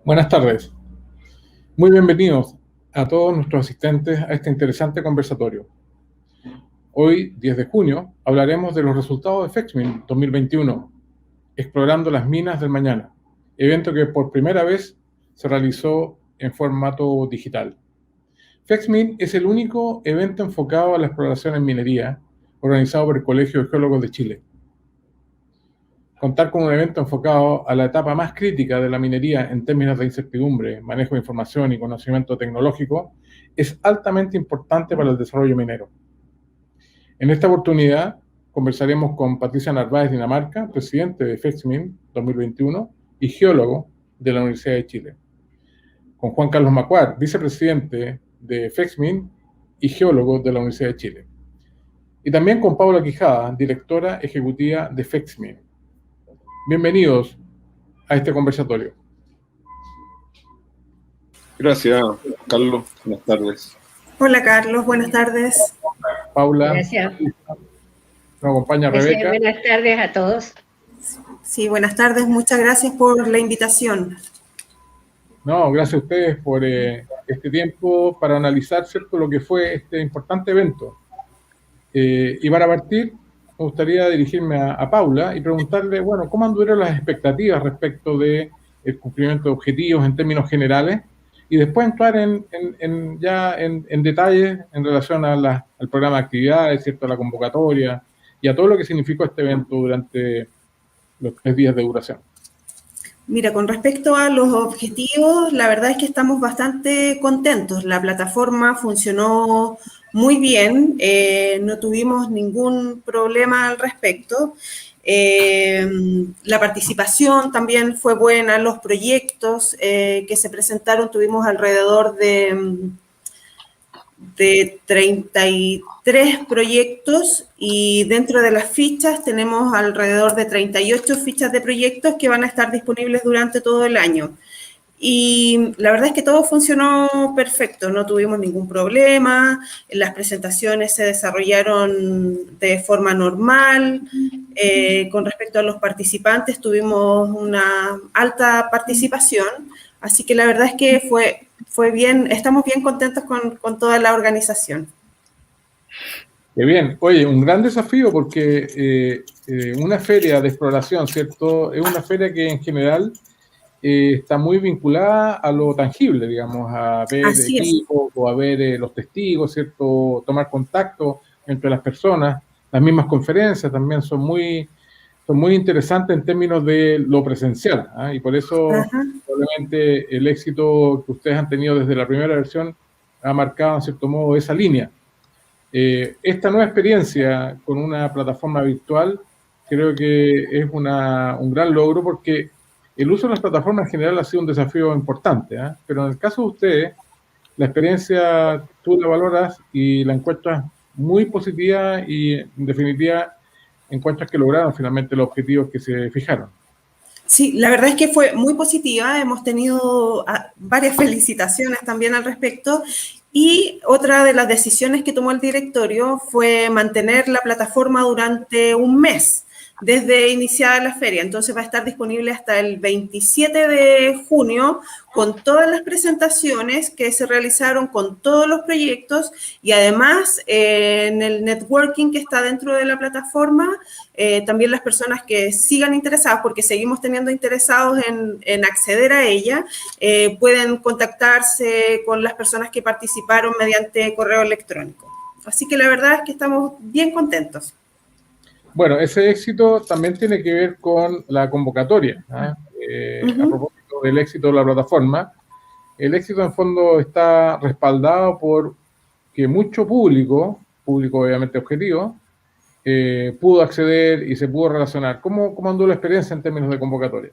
Buenas tardes. Muy bienvenidos a todos nuestros asistentes a este interesante conversatorio. Hoy, 10 de junio, hablaremos de los resultados de FEXMIN 2021, Explorando las Minas del Mañana, evento que por primera vez se realizó en formato digital. FEXMIN es el único evento enfocado a la exploración en minería, organizado por el Colegio de Geólogos de Chile. Contar con un evento enfocado a la etapa más crítica de la minería en términos de incertidumbre, manejo de información y conocimiento tecnológico es altamente importante para el desarrollo minero. En esta oportunidad conversaremos con Patricia Narváez Dinamarca, presidente de FEXMIN 2021 y geólogo de la Universidad de Chile. Con Juan Carlos Macuar, vicepresidente de FEXMIN y geólogo de la Universidad de Chile. Y también con Paula Quijada, directora ejecutiva de FEXMIN. Bienvenidos a este conversatorio. Gracias, Carlos. Buenas tardes. Hola, Carlos. Buenas tardes. Paula. Gracias. Nos acompaña Rebeca. Buenas tardes a todos. Sí, buenas tardes. Muchas gracias por la invitación. No, gracias a ustedes por este tiempo para analizar, ¿cierto?, lo que fue este importante evento. Y para partir, me gustaría dirigirme a Paula y preguntarle, bueno, ¿cómo anduvieron las expectativas respecto del cumplimiento de objetivos en términos generales? Y después entrar en detalles en relación al programa de actividades, ¿cierto?, a la convocatoria y a todo lo que significó este evento durante los 3 días de duración. Mira, con respecto a los objetivos, la verdad es que estamos bastante contentos. La plataforma funcionó muy bien, no tuvimos ningún problema al respecto. La participación también fue buena, los proyectos que se presentaron, tuvimos alrededor de 33 proyectos y dentro de las fichas tenemos alrededor de 38 fichas de proyectos que van a estar disponibles durante todo el año. Y la verdad es que todo funcionó perfecto, no tuvimos ningún problema, las presentaciones se desarrollaron de forma normal, con respecto a los participantes tuvimos una alta participación, así que la verdad es que fue bien, estamos bien contentos con toda la organización. Qué bien. Oye, un gran desafío porque una feria de exploración, ¿cierto?, es una feria que en general está muy vinculada a lo tangible, digamos, a ver equipos o a ver los testigos, ¿cierto?, tomar contacto entre las personas. Las mismas conferencias también son muy interesantes en términos de lo presencial, ¿eh? Y por eso probablemente el éxito que ustedes han tenido desde la primera versión ha marcado en cierto modo esa línea. Esta nueva experiencia con una plataforma virtual creo que es un gran logro porque el uso de las plataformas en general ha sido un desafío importante, ¿eh? Pero en el caso de ustedes, la experiencia tú la valoras y la encuentras muy positiva y en definitiva encuentras que lograron finalmente los objetivos que se fijaron. Sí, la verdad es que fue muy positiva, hemos tenido varias felicitaciones también al respecto y otra de las decisiones que tomó el directorio fue mantener la plataforma durante un mes desde iniciada la feria, entonces va a estar disponible hasta el 27 de junio con todas las presentaciones que se realizaron, con todos los proyectos y además en el networking que está dentro de la plataforma, también las personas que sigan interesadas, porque seguimos teniendo interesados en acceder a ella, pueden contactarse con las personas que participaron mediante correo electrónico. Así que la verdad es que estamos bien contentos. Bueno, ese éxito también tiene que ver con la convocatoria, ¿eh? A propósito del éxito de la plataforma, el éxito en fondo está respaldado por que mucho público obviamente objetivo, pudo acceder y se pudo relacionar. ¿Cómo andó la experiencia en términos de convocatoria?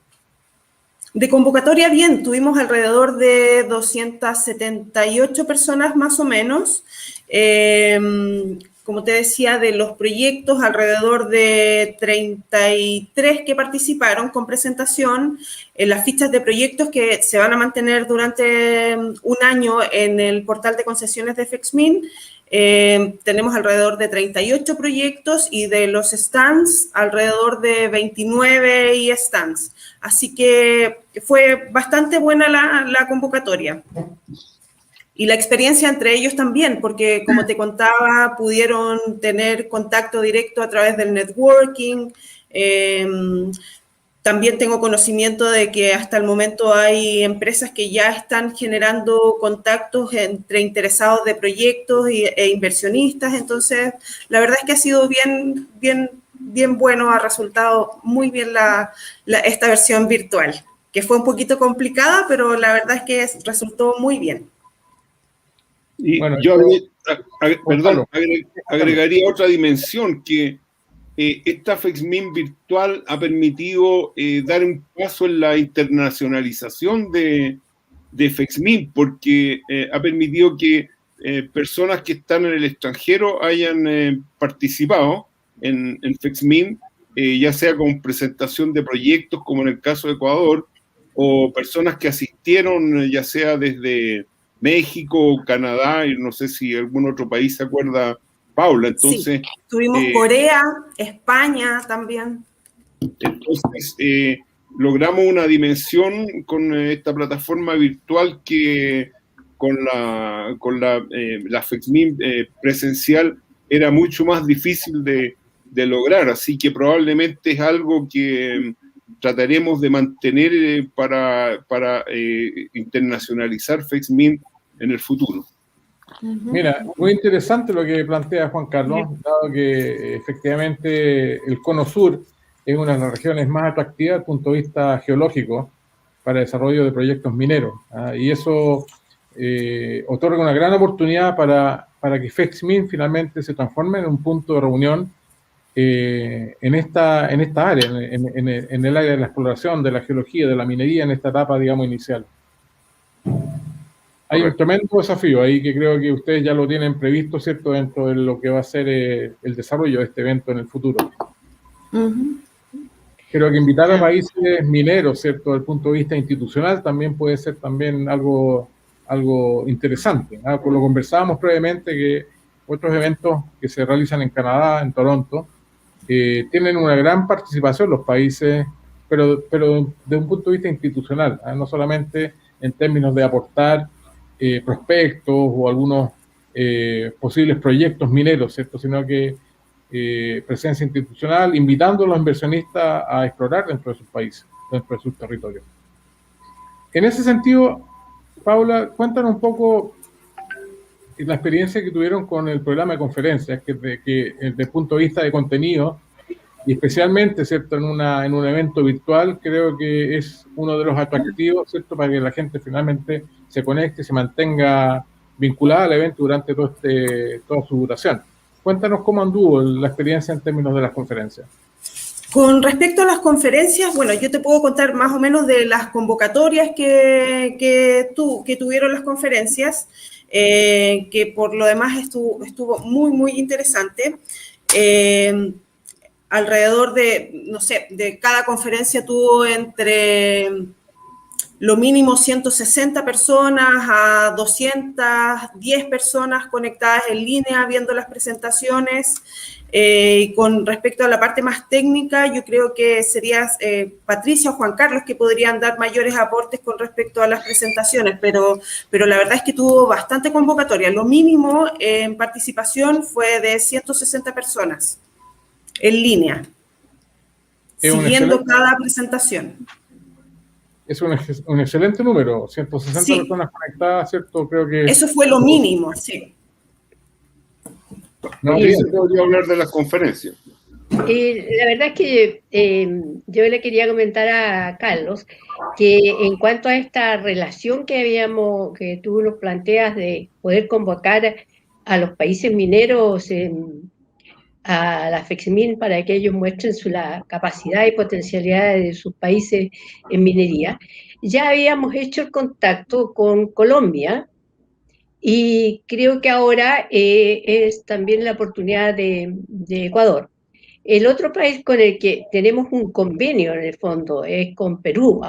De convocatoria, bien, tuvimos alrededor de 278 personas más o menos. como te decía, de los proyectos, alrededor de 33 que participaron con presentación, en las fichas de proyectos que se van a mantener durante un año en el portal de concesiones de FEXMIN. Tenemos alrededor de 38 proyectos y de los stands alrededor de 29 stands. Así que fue bastante buena la convocatoria. Y la experiencia entre ellos también, porque como te contaba, pudieron tener contacto directo a través del networking. También tengo conocimiento de que hasta el momento hay empresas que ya están generando contactos entre interesados de proyectos e inversionistas. Entonces, la verdad es que ha sido bien bueno, ha resultado muy bien esta versión virtual, que fue un poquito complicada, pero la verdad es que resultó muy bien. Y bueno, yo agregaría otra dimensión, que esta FEXMIN virtual ha permitido dar un paso en la internacionalización de FEXMIN, porque ha permitido que personas que están en el extranjero hayan participado en FEXMIN, ya sea con presentación de proyectos, como en el caso de Ecuador, o personas que asistieron, ya sea desde México, Canadá, y no sé si algún otro país se acuerda, Paula. Entonces, sí, tuvimos Corea, España también. Entonces, logramos una dimensión con esta plataforma virtual que con la FEXMIN presencial era mucho más difícil de lograr, así que probablemente es algo que trataremos de mantener para internacionalizar FEXMIN en el futuro. Mira, muy interesante lo que plantea Juan Carlos, dado que efectivamente el Cono Sur es una de las regiones más atractivas desde el punto de vista geológico para el desarrollo de proyectos mineros, y eso otorga una gran oportunidad para que FEXMIN finalmente se transforme en un punto de reunión en esta área, en el área de la exploración, de la geología, de la minería, en esta etapa, digamos, inicial. Hay un tremendo desafío ahí que creo que ustedes ya lo tienen previsto, ¿cierto?, dentro de lo que va a ser el desarrollo de este evento en el futuro. Creo que invitar a países mineros, ¿cierto?, desde el punto de vista institucional también puede ser también algo interesante, ¿no? Lo conversábamos previamente que otros eventos que se realizan en Canadá, en Toronto, tienen una gran participación los países, pero de un punto de vista institucional, ¿no? No solamente en términos de aportar prospectos o algunos posibles proyectos mineros, ¿cierto?, sino que presencia institucional, invitando a los inversionistas a explorar dentro de sus países, dentro de sus territorios. En ese sentido, Paula, cuéntanos un poco la experiencia que tuvieron con el programa de conferencias, que desde el punto de vista de contenido, y especialmente, ¿cierto?, en un evento virtual, creo que es uno de los atractivos, ¿cierto?, para que la gente finalmente se conecte, se mantenga vinculada al evento durante toda su duración. Cuéntanos cómo anduvo la experiencia en términos de las conferencias. Con respecto a las conferencias, bueno, yo te puedo contar más o menos de las convocatorias que tuvieron las conferencias, que por lo demás estuvo muy interesante. Alrededor de, no sé, de cada conferencia tuvo entre lo mínimo 160 personas a 210 personas conectadas en línea viendo las presentaciones. Con respecto a la parte más técnica, yo creo que sería Patricia o Juan Carlos que podrían dar mayores aportes con respecto a las presentaciones, pero la verdad es que tuvo bastante convocatoria. Lo mínimo en participación fue de 160 personas en línea, siguiendo cada presentación. Es un excelente número, 160 personas conectadas, ¿cierto? Creo que... Eso fue lo mínimo, sí. No, se podría hablar de las conferencias. La verdad es que yo le quería comentar a Carlos que en cuanto a esta relación que tú nos planteas de poder convocar a los países mineros a la FEXMIN para que ellos muestren la capacidad y potencialidad de sus países en minería, ya habíamos hecho el contacto con Colombia y creo que ahora es también la oportunidad de Ecuador. El otro país con el que tenemos un convenio en el fondo es con Perú.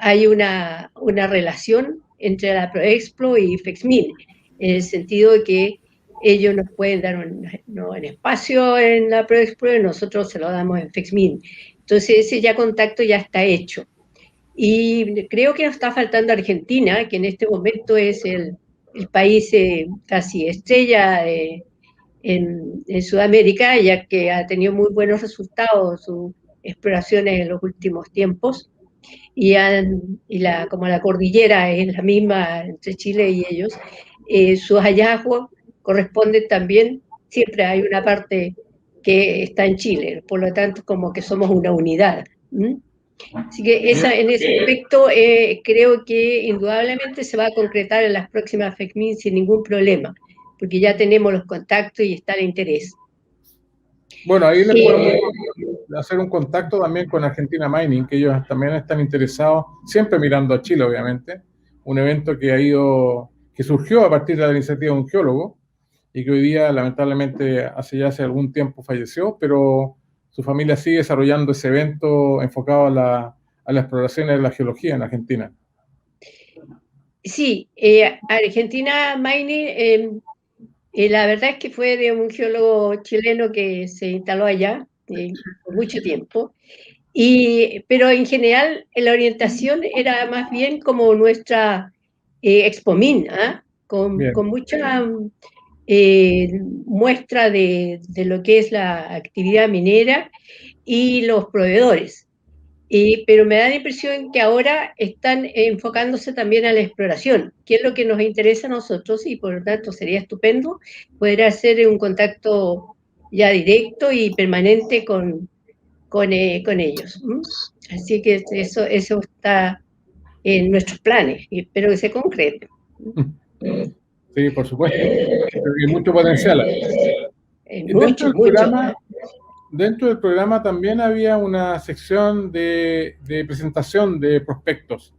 Hay una relación entre la Proexplo y FEXMIN, en el sentido de que ellos nos pueden dar un espacio en la Proexplo y nosotros se lo damos en FEXMIN. Entonces ese contacto ya está hecho. Y creo que nos está faltando Argentina, que en este momento es el país casi estrella en Sudamérica, ya que ha tenido muy buenos resultados sus exploraciones en los últimos tiempos. Como la cordillera es la misma entre Chile y ellos, sus hallazgos corresponden también, siempre hay una parte que está en Chile, por lo tanto como que somos una unidad. Así que en ese aspecto creo que indudablemente se va a concretar en las próximas FECMIN sin ningún problema, porque ya tenemos los contactos y está el interés. Bueno, ahí le podemos hacer un contacto también con Argentina Mining, que ellos también están interesados, siempre mirando a Chile, obviamente, un evento que surgió a partir de la iniciativa de un geólogo y que hoy día, lamentablemente, hace algún tiempo falleció, pero su familia sigue desarrollando ese evento enfocado a la exploración de la geología en Argentina. Sí, Argentina Mining, la verdad es que fue de un geólogo chileno que se instaló allá por mucho tiempo, pero en general la orientación era más bien como nuestra Expomin, con mucha muestra de lo que es la actividad minera y los proveedores. Pero me da la impresión que ahora están enfocándose también a la exploración, que es lo que nos interesa a nosotros, y por lo tanto sería estupendo poder hacer un contacto ya directo y permanente con ellos. Así que eso está en nuestros planes y espero que se concrete. Sí, por supuesto. Hay mucho potencial. Dentro del programa también había una sección de presentación de prospectos.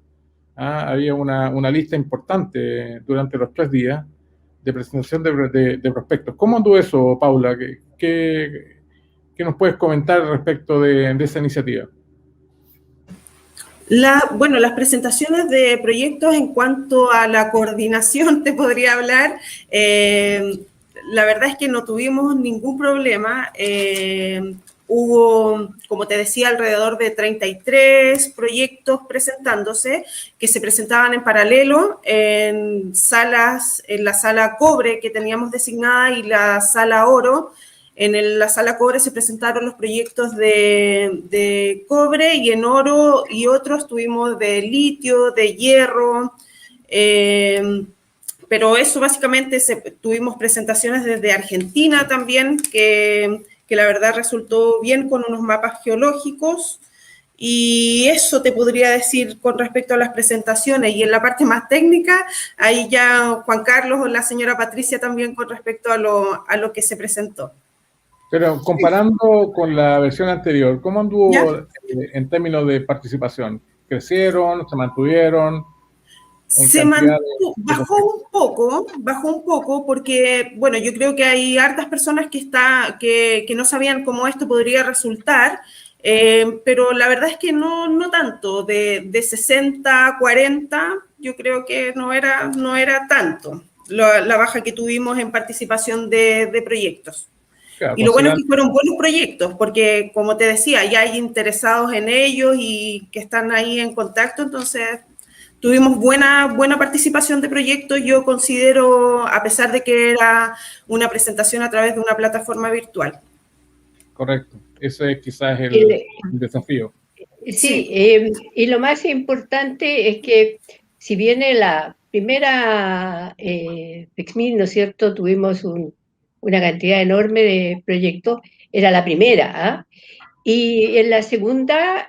Había una lista importante durante los 3 días de presentación de prospectos. ¿Cómo anduvo eso, Paula? ¿Qué nos puedes comentar respecto de esa iniciativa? Bueno, las presentaciones de proyectos en cuanto a la coordinación, te podría hablar. La verdad es que no tuvimos ningún problema. Hubo, como te decía, alrededor de 33 proyectos presentándose, que se presentaban en paralelo en la sala cobre que teníamos designada y la sala oro. En la sala cobre se presentaron los proyectos de cobre, y en oro y otros tuvimos de litio, de hierro, pero eso básicamente tuvimos presentaciones desde Argentina también, que la verdad resultó bien, con unos mapas geológicos. Y eso te podría decir con respecto a las presentaciones. Y en la parte más técnica, ahí ya Juan Carlos o la señora Patricia también con respecto a lo que se presentó. Pero comparando con la versión anterior, ¿cómo anduvo en términos de participación? ¿Crecieron? ¿Se mantuvieron? Bajó un poco porque, bueno, yo creo que hay hartas personas que no sabían cómo esto podría resultar, pero la verdad es que no tanto, de 60 a 40, yo creo que no era tanto la baja que tuvimos en participación de proyectos. Claro, y lo bueno es que fueron buenos proyectos, porque como te decía, ya hay interesados en ellos y que están ahí en contacto, entonces tuvimos buena participación de proyectos. Yo considero, a pesar de que era una presentación a través de una plataforma virtual. Correcto, ese es quizás el desafío. Sí, y lo más importante es que si bien en la primera FECMIN, ¿no es cierto?, tuvimos una cantidad enorme de proyectos, era la primera, y en la segunda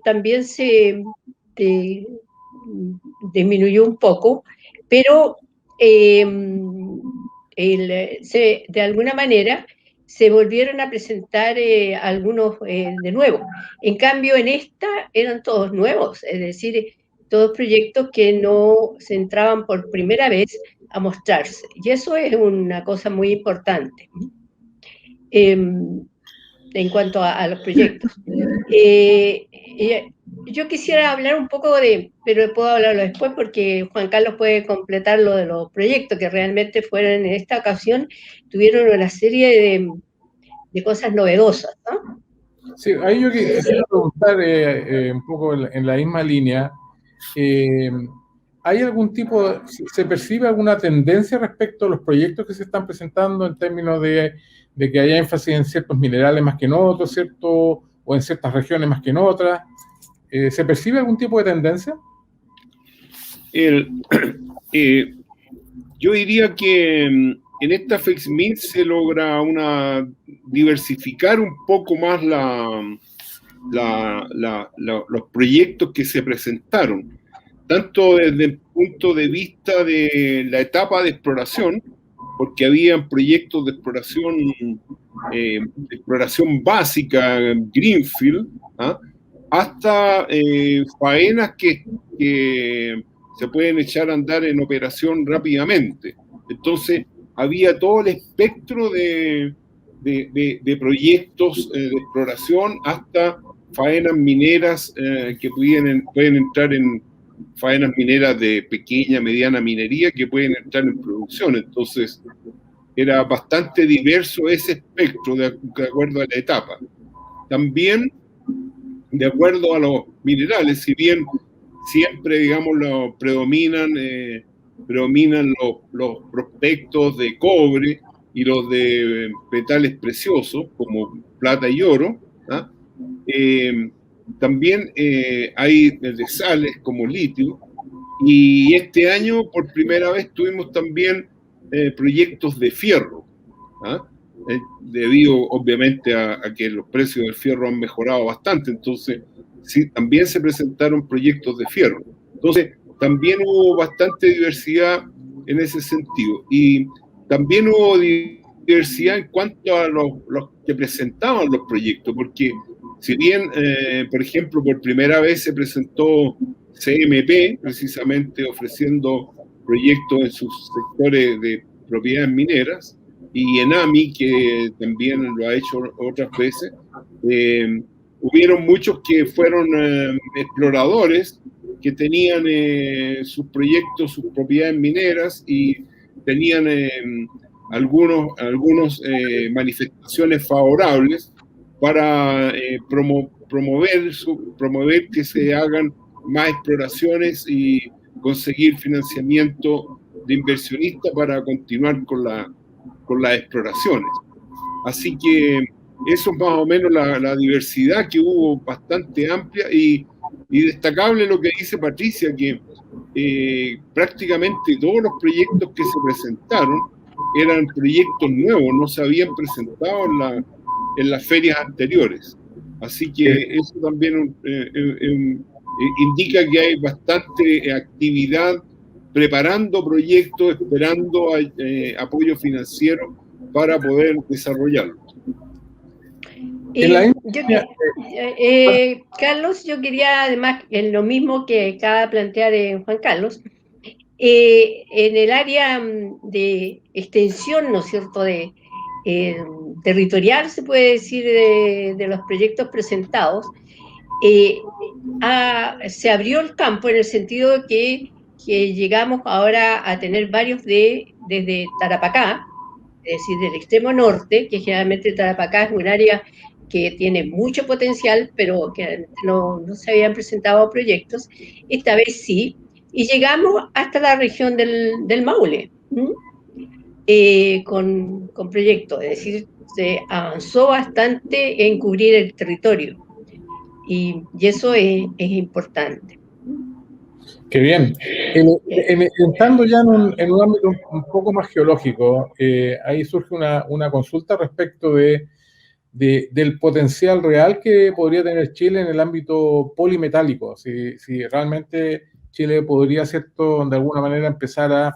también se disminuyó un poco, pero de alguna manera se volvieron a presentar algunos de nuevo. En cambio, en esta eran todos nuevos, es decir, todos proyectos que no se entraban por primera vez a mostrarse. Y eso es una cosa muy importante en cuanto a los proyectos. Yo quisiera hablar un poco pero puedo hablarlo después porque Juan Carlos puede completar lo de los proyectos que realmente fueron en esta ocasión, tuvieron una serie de cosas novedosas, ¿no? Sí, ahí yo quisiera preguntar un poco en la misma línea. ¿Hay algún se percibe alguna tendencia respecto a los proyectos que se están presentando en términos de que haya énfasis en ciertos minerales más que en otros, ¿cierto? O en ciertas regiones más que en otras? ¿Se percibe algún tipo de tendencia? Yo diría que en esta FEXMIN se logra diversificar un poco más los proyectos que se presentaron, tanto desde el punto de vista de la etapa de exploración, porque había proyectos de exploración básica, Greenfield, hasta faenas que se pueden echar a andar en operación rápidamente. Entonces, había todo el espectro de proyectos de exploración hasta faenas mineras que pueden entrar en faenas mineras de pequeña, mediana minería que pueden entrar en producción. Entonces, era bastante diverso ese espectro de acuerdo a la etapa. También, de acuerdo a los minerales, si bien siempre, digamos, predominan los prospectos de cobre y los de metales preciosos, como plata y oro, también hay de sales como litio, y este año por primera vez tuvimos también proyectos de fierro, debido obviamente a que los precios del fierro han mejorado bastante. Entonces sí, también se presentaron proyectos de fierro. Entonces también hubo bastante diversidad en ese sentido, y también hubo diversidad en cuanto a los que presentaban los proyectos, porque si bien, por ejemplo, por primera vez se presentó CMP, precisamente ofreciendo proyectos en sus sectores de propiedades mineras, y ENAMI, que también lo ha hecho otras veces, hubieron muchos que fueron exploradores, que tenían sus proyectos, sus propiedades mineras, y tenían algunas manifestaciones favorables para promover que se hagan más exploraciones y conseguir financiamiento de inversionistas para continuar con las exploraciones. Así que eso es más o menos la diversidad que hubo, bastante amplia, y destacable lo que dice Patricia, que prácticamente todos los proyectos que se presentaron eran proyectos nuevos, no se habían presentado en las ferias anteriores. Así que eso también indica que hay bastante actividad preparando proyectos, esperando apoyo financiero para poder desarrollarlos. Carlos, yo quería además, en lo mismo que acaba de plantear Juan Carlos, en el área de extensión, ¿no es cierto?, territorial, se puede decir, de los proyectos presentados, se abrió el campo en el sentido de que llegamos ahora a tener varios desde Tarapacá, es decir, del extremo norte, que generalmente Tarapacá es un área que tiene mucho potencial, pero que no se habían presentado proyectos. Esta vez sí, y llegamos hasta la región del Maule, con proyectos, es decir, se avanzó bastante en cubrir el territorio, y eso es importante. Qué bien. Entrando ya en un ámbito un poco más geológico, ahí surge una consulta respecto del potencial real que podría tener Chile en el ámbito polimetálico. Si realmente Chile podría, ¿cierto?, de alguna manera empezar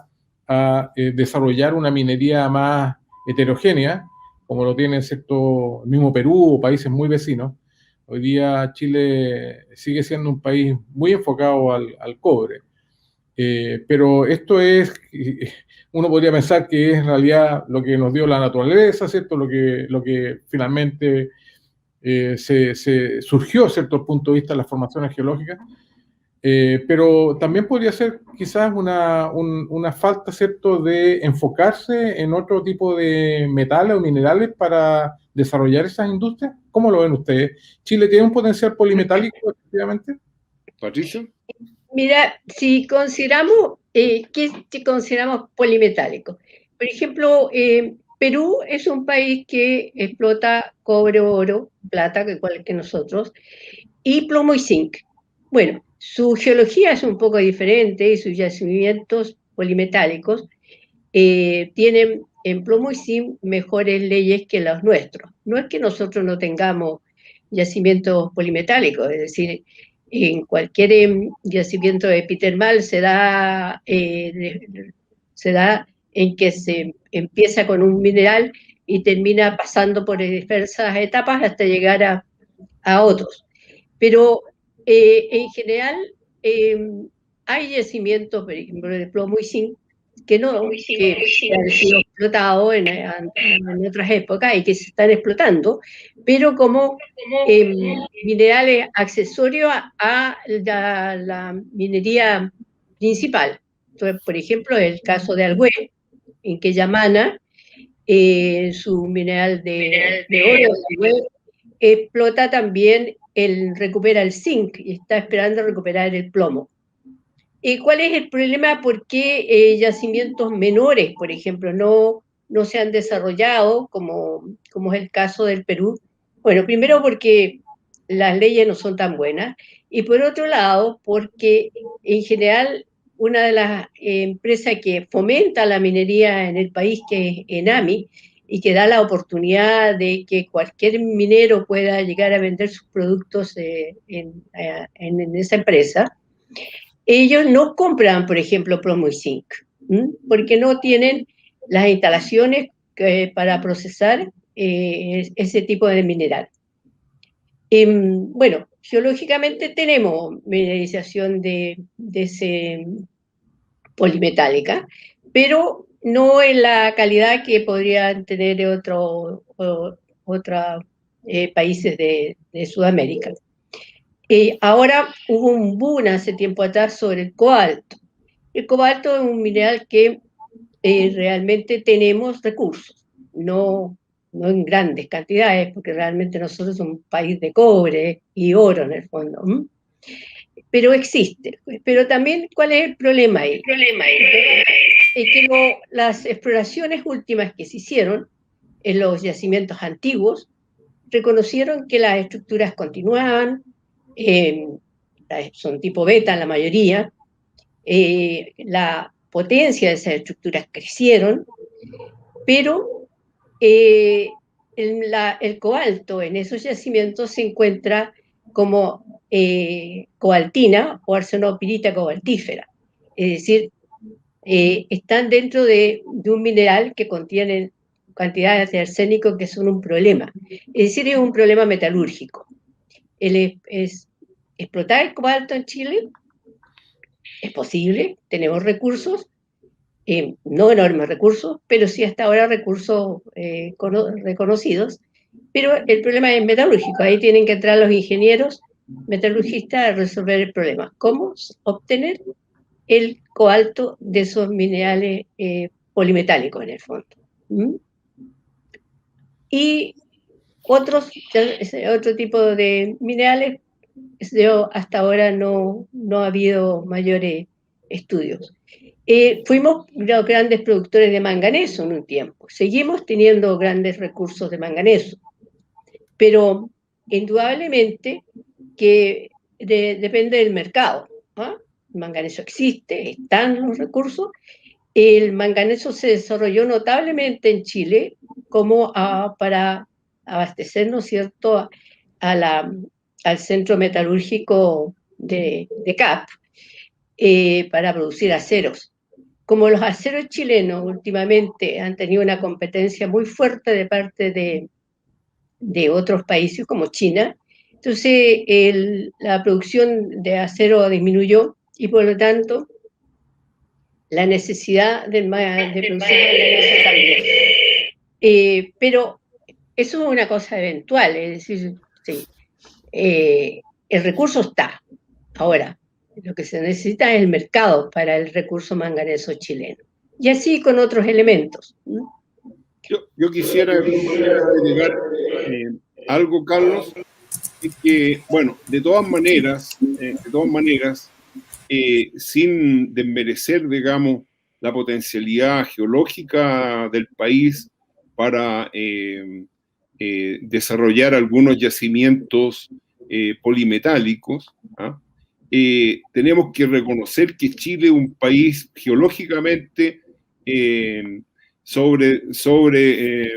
a desarrollar una minería más heterogénea, como lo tiene, ¿cierto?, el mismo Perú o países muy vecinos, Hoy día Chile sigue siendo un país muy enfocado al cobre. Pero esto es, uno podría pensar que es en realidad lo que nos dio la naturaleza, ¿cierto? Lo que finalmente se surgió, ¿cierto? Desde el punto de vista de las formaciones geológicas. Pero también podría ser quizás una falta, ¿cierto?, de enfocarse en otro tipo de metales o minerales para desarrollar esas industrias. ¿Cómo lo ven ustedes? ¿Chile tiene un potencial polimetálico, efectivamente? Patricia. Mira, si consideramos, ¿qué consideramos polimetálico? Por ejemplo, Perú es un país que explota cobre, oro, plata, igual que nosotros, y plomo y zinc. Bueno, su geología es un poco diferente y sus yacimientos polimetálicos tienen en plomo y zinc mejores leyes que los nuestros. No es que nosotros no tengamos yacimientos polimetálicos, es decir, en cualquier yacimiento epitermal se da en que se empieza con un mineral y termina pasando por diversas etapas hasta llegar a otros. Pero en general hay yacimientos, por ejemplo, de plomo y zinc, que han sido explotados en otras épocas y que se están explotando, pero como minerales accesorios a la minería principal. Entonces, por ejemplo, el caso de Alhué, en que Yamana, su mineral de oro, Alhué, explota también, recupera el zinc y está esperando recuperar el plomo. ¿Cuál es el problema? ¿Por qué yacimientos menores, por ejemplo, no se han desarrollado, como es el caso del Perú? Bueno, primero porque las leyes no son tan buenas, y por otro lado, porque en general una de las empresas que fomenta la minería en el país, que es Enami, y que da la oportunidad de que cualquier minero pueda llegar a vender sus productos en esa empresa, ellos no compran, por ejemplo, plomo y zinc, porque no tienen las instalaciones para procesar ese tipo de mineral. Bueno, geológicamente tenemos mineralización de ese polimetálica, pero no en la calidad que podrían tener otros países de Sudamérica. Ahora hubo un boom hace tiempo atrás sobre el cobalto. El cobalto es un mineral que realmente tenemos recursos, no en grandes cantidades, porque realmente nosotros somos un país de cobre y oro en el fondo. Pero existe. Pero también, ¿cuál es el problema ahí? Es que las exploraciones últimas que se hicieron en los yacimientos antiguos reconocieron que las estructuras continuaban, son tipo beta la mayoría, la potencia de esas estructuras crecieron, pero el cobalto en esos yacimientos se encuentra como cobaltina o arsenopirita cobaltífera, es decir, están dentro de un mineral que contiene cantidades de arsénico que son un problema, es decir, es un problema metalúrgico. Explotar el cobalto en Chile es posible, tenemos recursos, no enormes recursos, pero sí hasta ahora recursos reconocidos, pero el problema es metalúrgico, ahí tienen que entrar los ingenieros metalurgistas a resolver el problema. ¿Cómo obtener el cobalto de esos minerales polimetálicos en el fondo? Y otro tipo de minerales, hasta ahora no ha habido mayores estudios. Fuimos los grandes productores de manganeso en un tiempo, seguimos teniendo grandes recursos de manganeso, pero indudablemente que depende del mercado. El manganeso existe, están los recursos. El manganeso se desarrolló notablemente en Chile como para abastecer, ¿no es cierto?, al centro metalúrgico de CAP para producir aceros. Como los aceros chilenos últimamente han tenido una competencia muy fuerte de parte de otros países como China, entonces Entonces, la producción de acero disminuyó y por lo tanto la necesidad de producción manganeso también. Pero eso es una cosa eventual, es decir, sí, el recurso está. Ahora, lo que se necesita es el mercado para el recurso manganeso chileno. Y así con otros elementos. Yo quisiera agregar algo, Carlos, que, bueno, de todas maneras, sin desmerecer, digamos, la potencialidad geológica del país para desarrollar algunos yacimientos polimetálicos, ¿ah? Tenemos que reconocer que Chile es un país geológicamente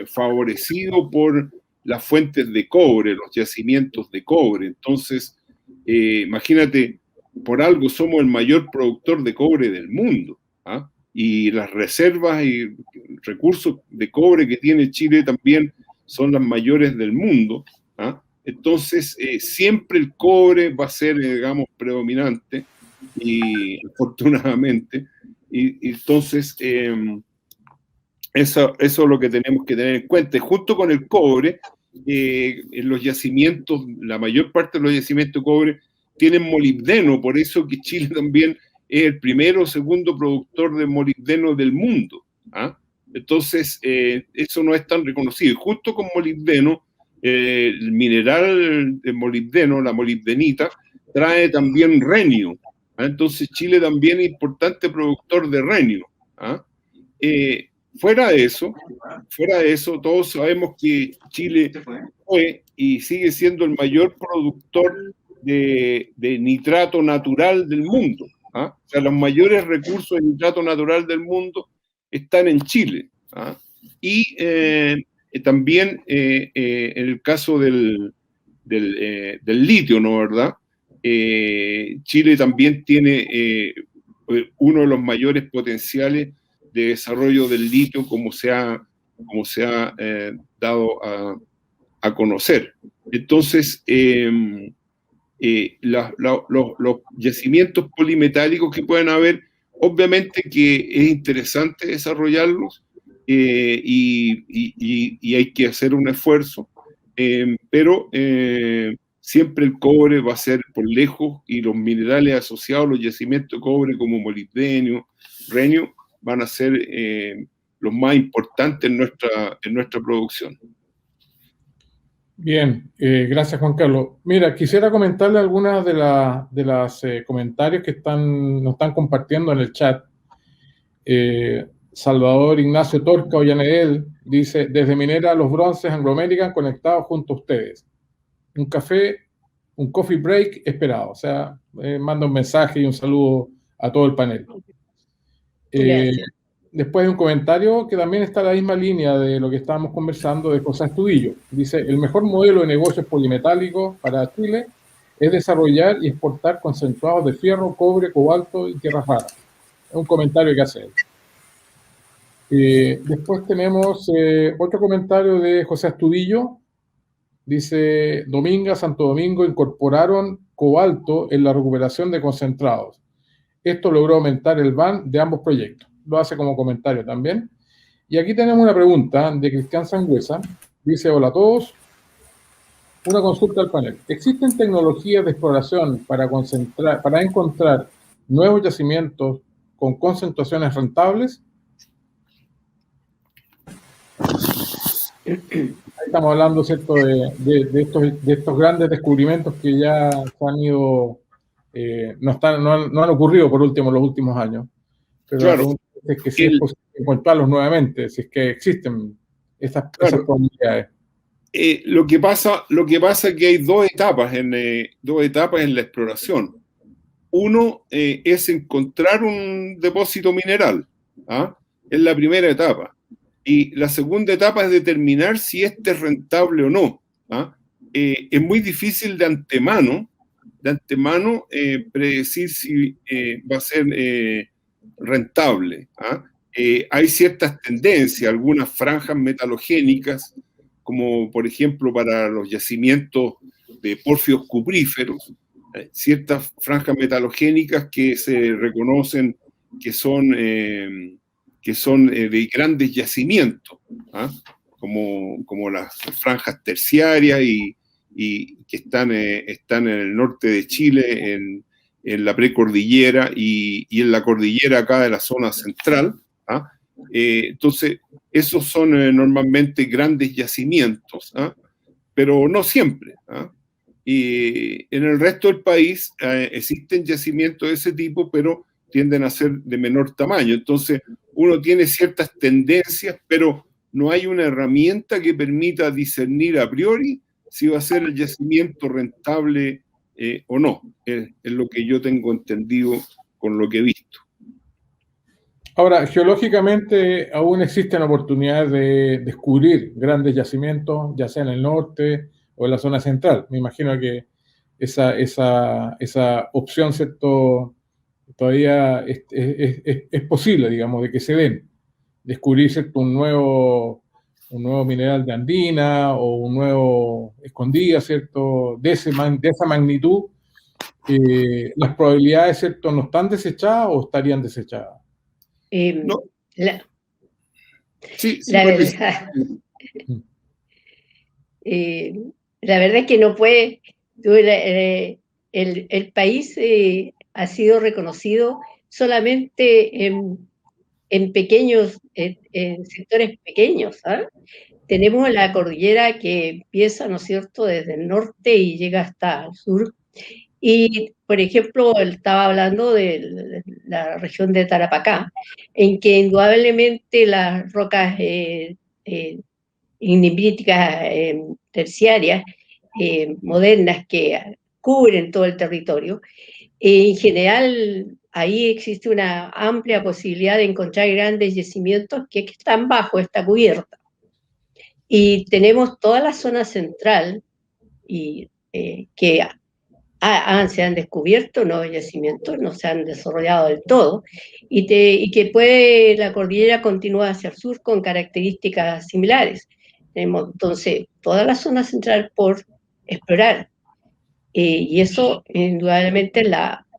favorecido por las fuentes de cobre, los yacimientos de cobre. Entonces, imagínate, por algo somos el mayor productor de cobre del mundo, ¿ah? Y las reservas y recursos de cobre que tiene Chile también son las mayores del mundo, ¿ah? Entonces, siempre el cobre va a ser, digamos, predominante, y afortunadamente, y entonces eso es lo que tenemos que tener en cuenta. Y junto con el cobre, en los yacimientos, la mayor parte de los yacimientos de cobre tienen molibdeno, por eso que Chile también es el primero o segundo productor de molibdeno del mundo, ¿ah? Entonces, eso no es tan reconocido. Y justo con molibdeno, el mineral de molibdeno, la molibdenita, trae también renio, ¿ah? Entonces Chile también es importante productor de renio, ¿ah? Fuera de eso, todos sabemos que Chile fue y sigue siendo el mayor productor de nitrato natural del mundo, ¿ah? O sea, los mayores recursos de nitrato natural del mundo están en Chile, ¿ah? Y también en el caso del litio, ¿no? ¿Verdad? Chile también tiene uno de los mayores potenciales de desarrollo del litio, como se ha dado a conocer. Entonces, los yacimientos polimetálicos que pueden haber, obviamente que es interesante desarrollarlos, y hay que hacer un esfuerzo, pero siempre el cobre va a ser por lejos, y los minerales asociados a los yacimientos de cobre como molibdeno, renio, van a ser los más importantes en nuestra producción. Bien, gracias Juan Carlos. Mira, quisiera comentarle algunas de las comentarios que nos están compartiendo en el chat. Salvador Ignacio Torca Ollanedel dice: desde Minera Los Bronces, Anglo American, conectados junto a ustedes. Un coffee break esperado. O sea, manda un mensaje y un saludo a todo el panel. Después hay un comentario que también está en la misma línea de lo que estábamos conversando, de José Astudillo. Dice: el mejor modelo de negocios polimetálicos para Chile es desarrollar y exportar concentrados de fierro, cobre, cobalto y tierras raras. Es un comentario que hace él. Después tenemos otro comentario de José Astudillo. Dice: Dominga, Santo Domingo incorporaron cobalto en la recuperación de concentrados. Esto logró aumentar el VAN de ambos proyectos. Lo hace como comentario también. Y aquí tenemos una pregunta de Cristian Sangüesa. Dice: hola a todos. Una consulta al panel. ¿Existen tecnologías de exploración para encontrar nuevos yacimientos con concentraciones rentables? Ahí estamos hablando, ¿cierto?, de estos grandes descubrimientos que ya se han ido, no han ocurrido por último en los últimos años. Pero claro, es que sí es posible encontrarlos nuevamente, si es que existen esas probabilidades. Lo que pasa es que hay dos etapas en la exploración. Uno es encontrar un depósito mineral, ¿ah? Es la primera etapa. Y la segunda etapa es determinar si este es rentable o no, ¿ah? Es muy difícil de antemano predecir si va a ser rentable, ¿ah? Hay ciertas tendencias, algunas franjas metalogénicas, como por ejemplo para los yacimientos de pórfidos cupríferos, ciertas franjas metalogénicas que se reconocen que son de grandes yacimientos, ¿ah? Como las franjas terciarias y que están en el norte de Chile, en la precordillera y en la cordillera acá de la zona central, ¿ah? Entonces, esos son normalmente grandes yacimientos, ¿ah? Pero no siempre, ¿ah? Y en el resto del país existen yacimientos de ese tipo, pero tienden a ser de menor tamaño. Entonces, uno tiene ciertas tendencias, pero no hay una herramienta que permita discernir a priori si va a ser el yacimiento rentable o no. Es lo que yo tengo entendido con lo que he visto. Ahora, geológicamente aún existen oportunidades de descubrir grandes yacimientos, ya sea en el norte o en la zona central. Me imagino que esa opción, ¿cierto?, todavía es posible, digamos, de que se den. Descubrir, ¿cierto?, un nuevo mineral de andina o un nuevo escondida, ¿cierto?, de esa magnitud. Las probabilidades, ¿cierto?, ¿no están desechadas o estarían desechadas? No. Sí, la verdad, la verdad es que no puede. El país ha sido reconocido solamente en pequeños, en sectores pequeños, ¿sabes? Tenemos la cordillera que empieza, ¿no es cierto?, desde el norte y llega hasta el sur. Y, por ejemplo, él estaba hablando de la región de Tarapacá, en que indudablemente las rocas igneríticas terciarias modernas que cubren todo el territorio, en general ahí existe una amplia posibilidad de encontrar grandes yacimientos que están bajo esta cubierta. Y tenemos toda la zona central y que se han descubierto nuevos yacimientos, no se han desarrollado del todo, y que la cordillera continúa hacia el sur con características similares. Tenemos entonces toda la zona central por explorar, y eso indudablemente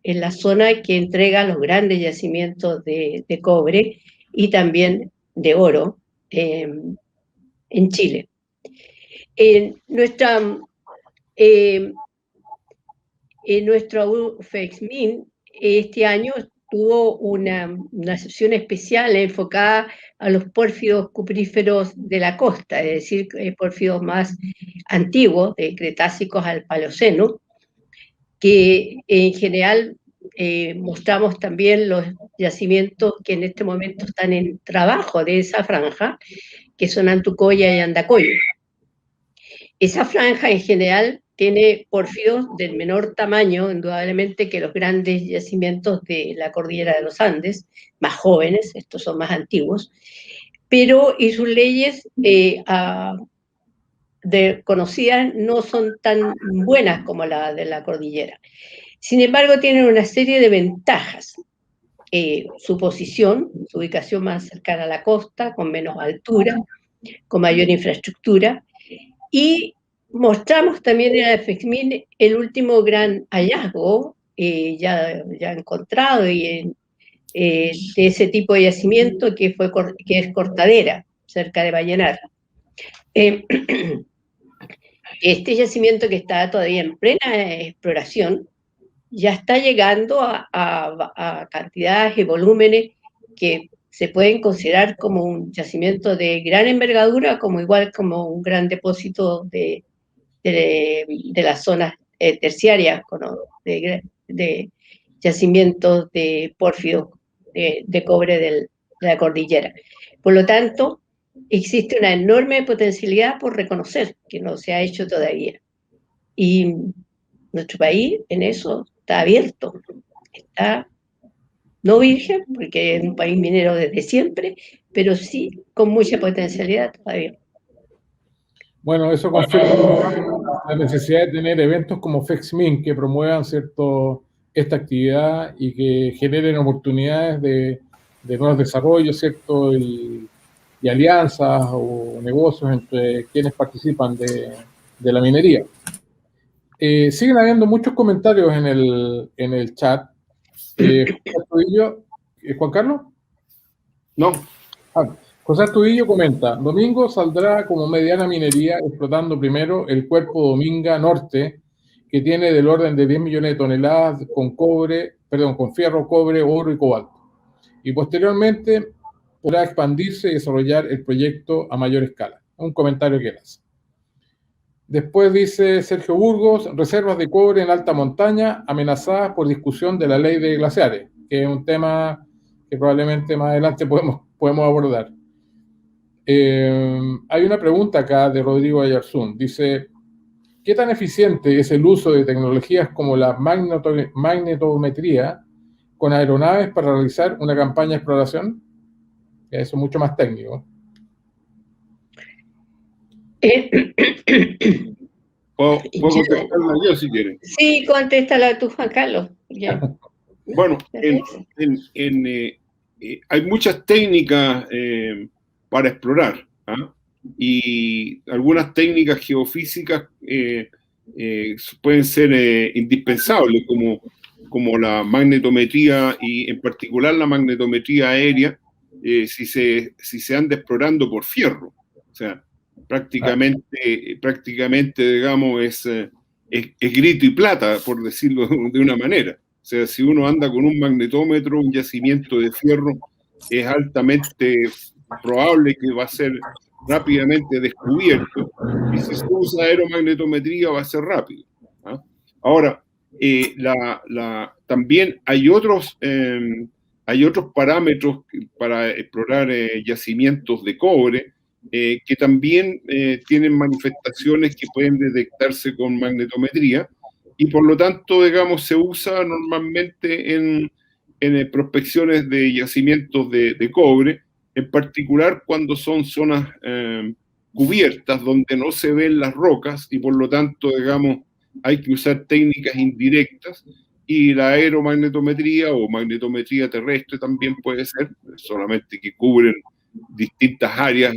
es la zona que entrega los grandes yacimientos de cobre y también de oro en Chile. Nuestro FEXMIN este año tuvo una sesión especial enfocada a los pórfidos cupríferos de la costa, es decir, pórfidos más antiguos, de Cretácicos al Paleoceno, que en general mostramos también los yacimientos que en este momento están en trabajo de esa franja, que son Antucoya y Andacollo. Esa franja en general tiene pórfidos del menor tamaño, indudablemente, que los grandes yacimientos de la cordillera de los Andes, más jóvenes, estos son más antiguos, pero y sus leyes conocidas no son tan buenas como la de la cordillera. Sin embargo, tienen una serie de ventajas. Su posición, su ubicación más cercana a la costa, con menos altura, con mayor infraestructura, y mostramos también en el FEXMIN el último gran hallazgo ya encontrado de ese tipo de yacimiento que es Cortadera, cerca de Vallenar. Este yacimiento, que está todavía en plena exploración, ya está llegando a cantidades y volúmenes que se pueden considerar como un yacimiento de gran envergadura, igual como un gran depósito de las zonas terciarias, de yacimientos de pórfidos de cobre de la cordillera. Por lo tanto, existe una enorme potencialidad por reconocer, que no se ha hecho todavía. Y nuestro país en eso está abierto, está no virgen, porque es un país minero desde siempre, pero sí con mucha potencialidad todavía. Bueno, eso confirma la necesidad de tener eventos como FEXMIN que promuevan, ¿cierto?, esta actividad y que generen oportunidades de nuevos desarrollos, ¿cierto?, y alianzas o negocios entre quienes participan de la minería. Siguen habiendo muchos comentarios en el chat. Juan Carlos. No. José Astudillo comenta: Domingo saldrá como mediana minería explotando primero el cuerpo Dominga Norte, que tiene del orden de 10 millones de toneladas con fierro, cobre, oro y cobalto. Y posteriormente podrá expandirse y desarrollar el proyecto a mayor escala. Un comentario que él hace. Después dice Sergio Burgos: reservas de cobre en alta montaña amenazadas por discusión de la ley de glaciares, que es un tema que probablemente más adelante podemos abordar. Hay una pregunta acá de Rodrigo Ayarzún. Dice: ¿qué tan eficiente es el uso de tecnologías como la magnetometría con aeronaves para realizar una campaña de exploración? Eso es mucho más técnico. ¿Puedo contestarla yo si quieres? Sí, contéstala tú, Juan Carlos. Bueno, hay muchas técnicas para explorar, ¿ah? Y algunas técnicas geofísicas pueden ser indispensables, como la magnetometría y en particular la magnetometría aérea, si se anda explorando por fierro. O sea, prácticamente digamos, es grito y plata, por decirlo de una manera. O sea, si uno anda con un magnetómetro, un yacimiento de fierro, es altamente probable que va a ser rápidamente descubierto, y si se usa aeromagnetometría va a ser rápido, ¿ah? Ahora, también hay otros parámetros para explorar yacimientos de cobre que también tienen manifestaciones que pueden detectarse con magnetometría, y por lo tanto, digamos, se usa normalmente en prospecciones de yacimientos de cobre, en particular cuando son zonas cubiertas donde no se ven las rocas, y por lo tanto, digamos, hay que usar técnicas indirectas, y la aeromagnetometría o magnetometría terrestre también puede ser, solamente que cubren distintas áreas.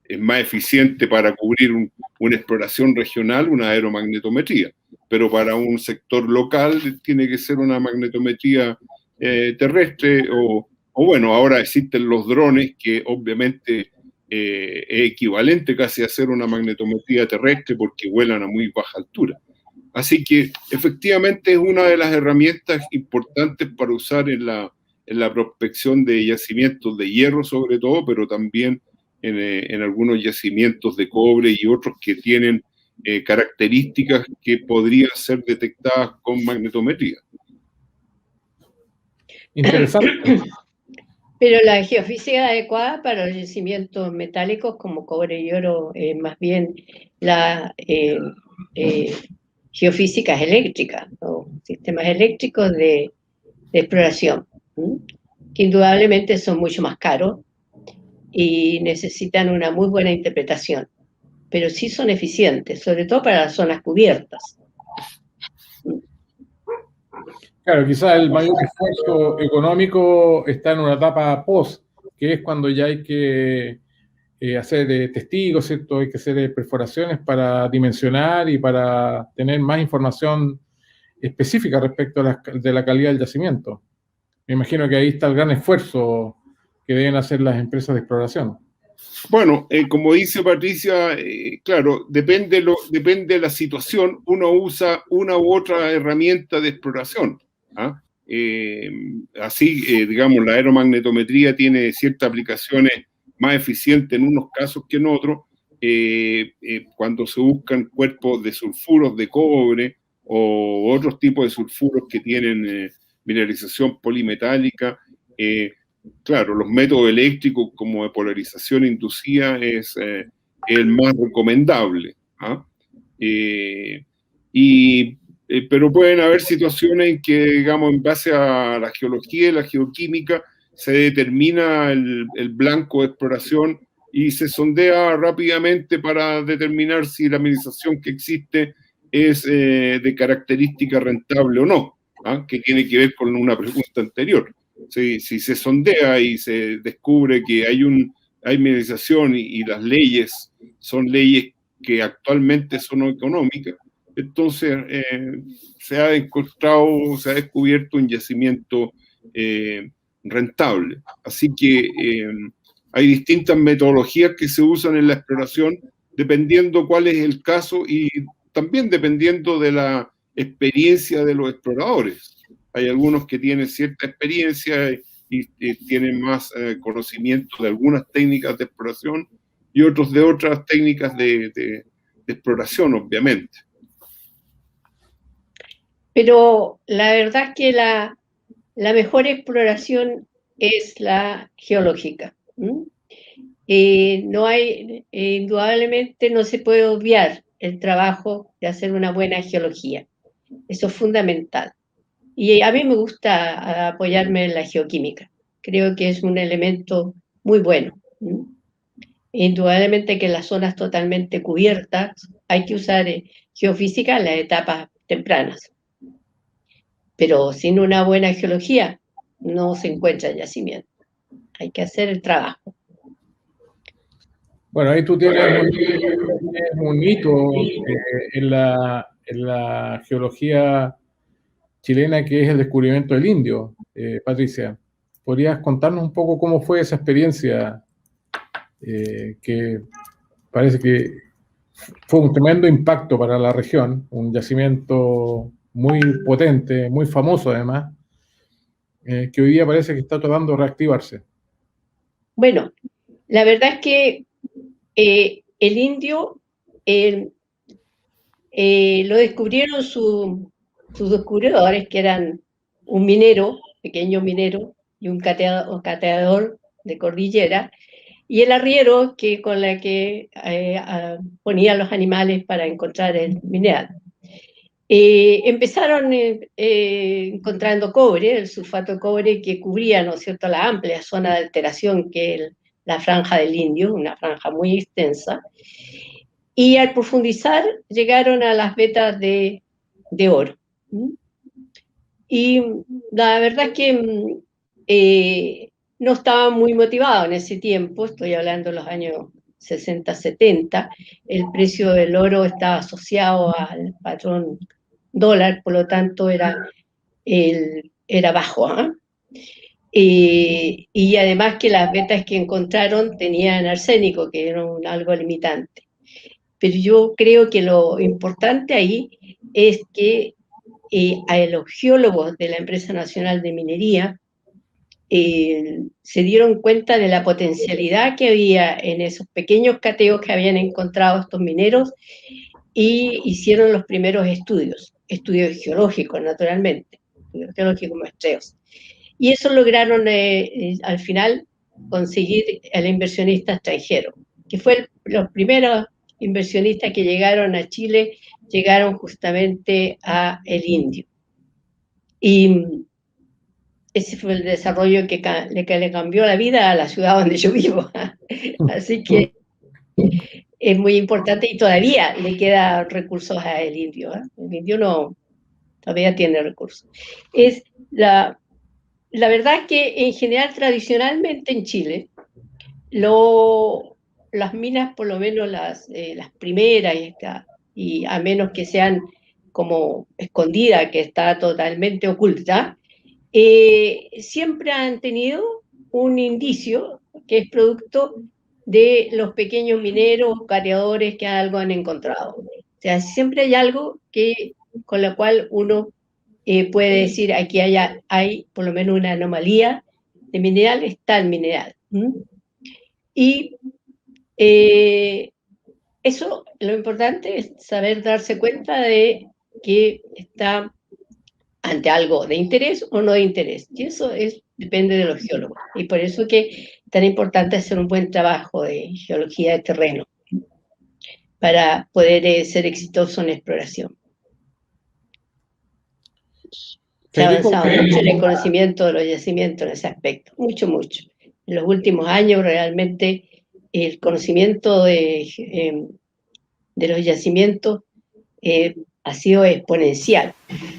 Es más eficiente para cubrir una exploración regional, una aeromagnetometría, pero para un sector local tiene que ser una magnetometría terrestre, o bueno, ahora existen los drones, que obviamente es equivalente casi a hacer una magnetometría terrestre porque vuelan a muy baja altura. Así que efectivamente es una de las herramientas importantes para usar en la prospección de yacimientos de hierro sobre todo, pero también en algunos yacimientos de cobre y otros que tienen características que podrían ser detectadas con magnetometría. Interesante. Pero la geofísica adecuada para los yacimientos metálicos como cobre y oro es más bien la geofísicas eléctricas, o sistemas eléctricos de exploración, que indudablemente son mucho más caros y necesitan una muy buena interpretación, pero sí son eficientes, sobre todo para las zonas cubiertas. Claro, quizás el mayor esfuerzo económico está en una etapa post, que es cuando ya hay que hacer testigos, ¿cierto? Hay que hacer perforaciones para dimensionar y para tener más información específica respecto de la calidad del yacimiento. Me imagino que ahí está el gran esfuerzo que deben hacer las empresas de exploración. Bueno, como dice Patricia, claro, depende de la situación, uno usa una u otra herramienta de exploración, ¿ah? Así, digamos, la aeromagnetometría tiene ciertas aplicaciones más eficientes en unos casos que en otros, cuando se buscan cuerpos de sulfuros de cobre o otros tipos de sulfuros que tienen mineralización polimetálica. Claro, los métodos eléctricos como de polarización inducida es el más recomendable, ¿ah? Pero pueden haber situaciones en que, digamos, en base a la geología y la geoquímica, se determina el blanco de exploración y se sondea rápidamente para determinar si la mineralización que existe es de característica rentable o no, ¿ah? Que tiene que ver con una pregunta anterior. Si se sondea y se descubre que hay mineralización y las leyes son leyes que actualmente son económicas, entonces se ha encontrado, se ha descubierto un yacimiento rentable. Así que hay distintas metodologías que se usan en la exploración dependiendo cuál es el caso y también dependiendo de la experiencia de los exploradores. Hay algunos que tienen cierta experiencia y tienen más conocimiento de algunas técnicas de exploración y otros de otras técnicas de exploración, obviamente. Pero la verdad es que la mejor exploración es la geológica. No hay, indudablemente no se puede obviar el trabajo de hacer una buena geología. Eso es fundamental. Y a mí me gusta apoyarme en la geoquímica. Creo que es un elemento muy bueno. Indudablemente que en las zonas totalmente cubiertas hay que usar geofísica en las etapas tempranas. Pero sin una buena geología no se encuentra yacimiento. Hay que hacer el trabajo. Bueno, ahí tú tienes un hito en la geología chilena, que es el descubrimiento del indio. Patricia, ¿podrías contarnos un poco cómo fue esa experiencia? Que parece que fue un tremendo impacto para la región, un yacimiento muy potente, muy famoso además, que hoy día parece que está tratando de reactivarse. Bueno, la verdad es que el indio lo descubrieron sus descubridores, que eran un minero, pequeño minero, y un cateador de cordillera, y el arriero con la que ponía los animales para encontrar el mineral. Empezaron encontrando cobre, el sulfato de cobre, que cubría, ¿no es cierto?, la amplia zona de alteración que es la franja del Indio, una franja muy extensa, y al profundizar llegaron a las vetas de oro. Y la verdad es que no estaban muy motivados en ese tiempo, estoy hablando de los años 60, 70, el precio del oro estaba asociado al patrón dólar, por lo tanto era bajo. Y además que las vetas que encontraron tenían arsénico, que era algo limitante. Pero yo creo que lo importante ahí es que a los geólogos de la Empresa Nacional de Minería se dieron cuenta de la potencialidad que había en esos pequeños cateos que habían encontrado estos mineros y hicieron los primeros estudios geológicos, naturalmente, estudios geológicos muestreos. Y eso lograron al final conseguir al inversionista extranjero, que fue los primeros inversionistas que llegaron a Chile, llegaron justamente a el Indio. Y ese fue el desarrollo que le cambió la vida a la ciudad donde yo vivo. Así que es muy importante y todavía le quedan recursos a el Indio. El Indio todavía tiene recursos. La verdad es que en general, tradicionalmente en Chile, las minas, por lo menos las primeras, y a menos que sean como escondidas, que está totalmente oculta, siempre han tenido un indicio que es producto de los pequeños mineros, cateadores que algo han encontrado. O sea, siempre hay algo con lo cual uno puede decir, aquí hay por lo menos una anomalía de mineral, está el mineral. Y eso, lo importante es saber darse cuenta de que está ante algo de interés o no de interés. Y eso depende de los geólogos. Y por eso que es tan importante hacer un buen trabajo de geología de terreno para poder ser exitoso en exploración. Se ha avanzado mucho en el conocimiento de los yacimientos en ese aspecto. Mucho, mucho. En los últimos años realmente el conocimiento de los yacimientos ha sido exponencial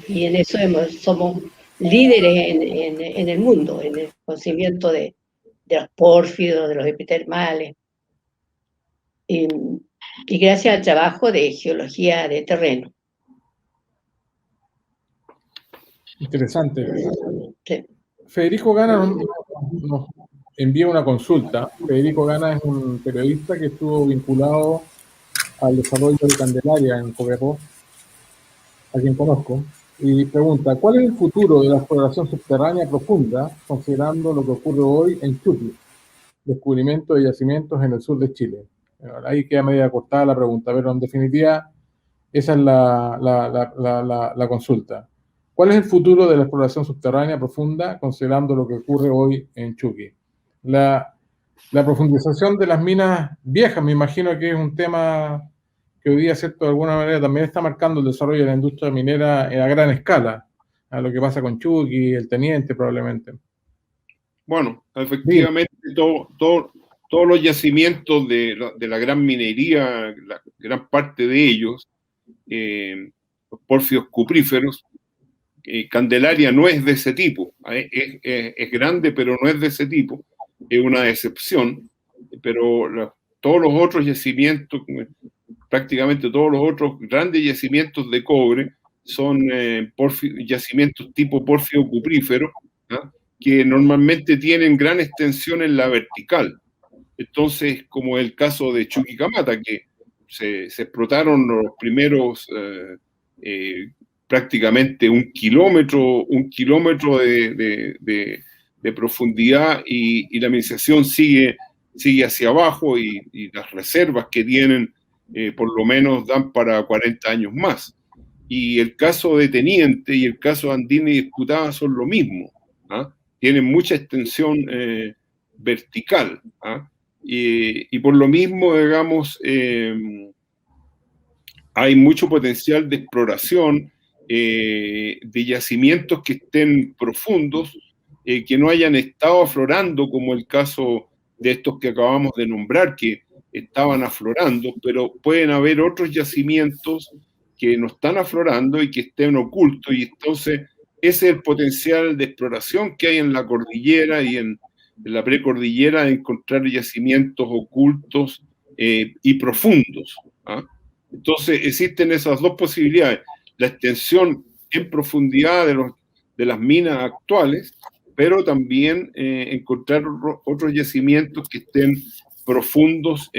y en eso somos líderes en el mundo, en el conocimiento de los pórfidos, de los epitermales, y gracias al trabajo de geología de terreno. Interesante. Sí. Federico Gana nos envía una consulta. Federico Gana es un periodista que estuvo vinculado al desarrollo de Candelaria en Copiapó, a quien conozco, y pregunta, ¿cuál es el futuro de la exploración subterránea profunda, considerando lo que ocurre hoy en Chuqui, descubrimiento de yacimientos en el sur de Chile? Ahí queda media cortada la pregunta, pero en definitiva esa es la consulta. ¿Cuál es el futuro de la exploración subterránea profunda, considerando lo que ocurre hoy en Chuqui? La profundización de las minas viejas, me imagino que es un tema que hoy día, ¿cierto?, de alguna manera también está marcando el desarrollo de la industria minera a gran escala, a lo que pasa con Chuqui, el Teniente probablemente. Bueno, efectivamente, todos los yacimientos de la gran minería, la gran parte de ellos, los pórfidos cupríferos, Candelaria no es de ese tipo, es grande, pero no es de ese tipo, es una excepción, pero todos los otros yacimientos, prácticamente todos los otros grandes yacimientos de cobre son yacimientos tipo pórfido cuprífero, ¿ah? Que normalmente tienen gran extensión en la vertical. Entonces, como el caso de Chuquicamata, que se explotaron los primeros prácticamente un kilómetro de profundidad y la mineralización sigue hacia abajo y las reservas que tienen por lo menos dan para 40 años más. Y el caso de Teniente y el caso de Andina y Escutada son lo mismo, ¿ah? Tienen mucha extensión vertical, ¿ah? Y por lo mismo, digamos, hay mucho potencial de exploración de yacimientos que estén profundos, que no hayan estado aflorando, como el caso de estos que acabamos de nombrar, que estaban aflorando, pero pueden haber otros yacimientos que no están aflorando y que estén ocultos, y entonces ese es el potencial de exploración que hay en la cordillera y en la precordillera, de encontrar yacimientos ocultos y profundos, ¿ah? Entonces existen esas dos posibilidades, la extensión en profundidad de las minas actuales, pero también encontrar otros yacimientos que estén profundos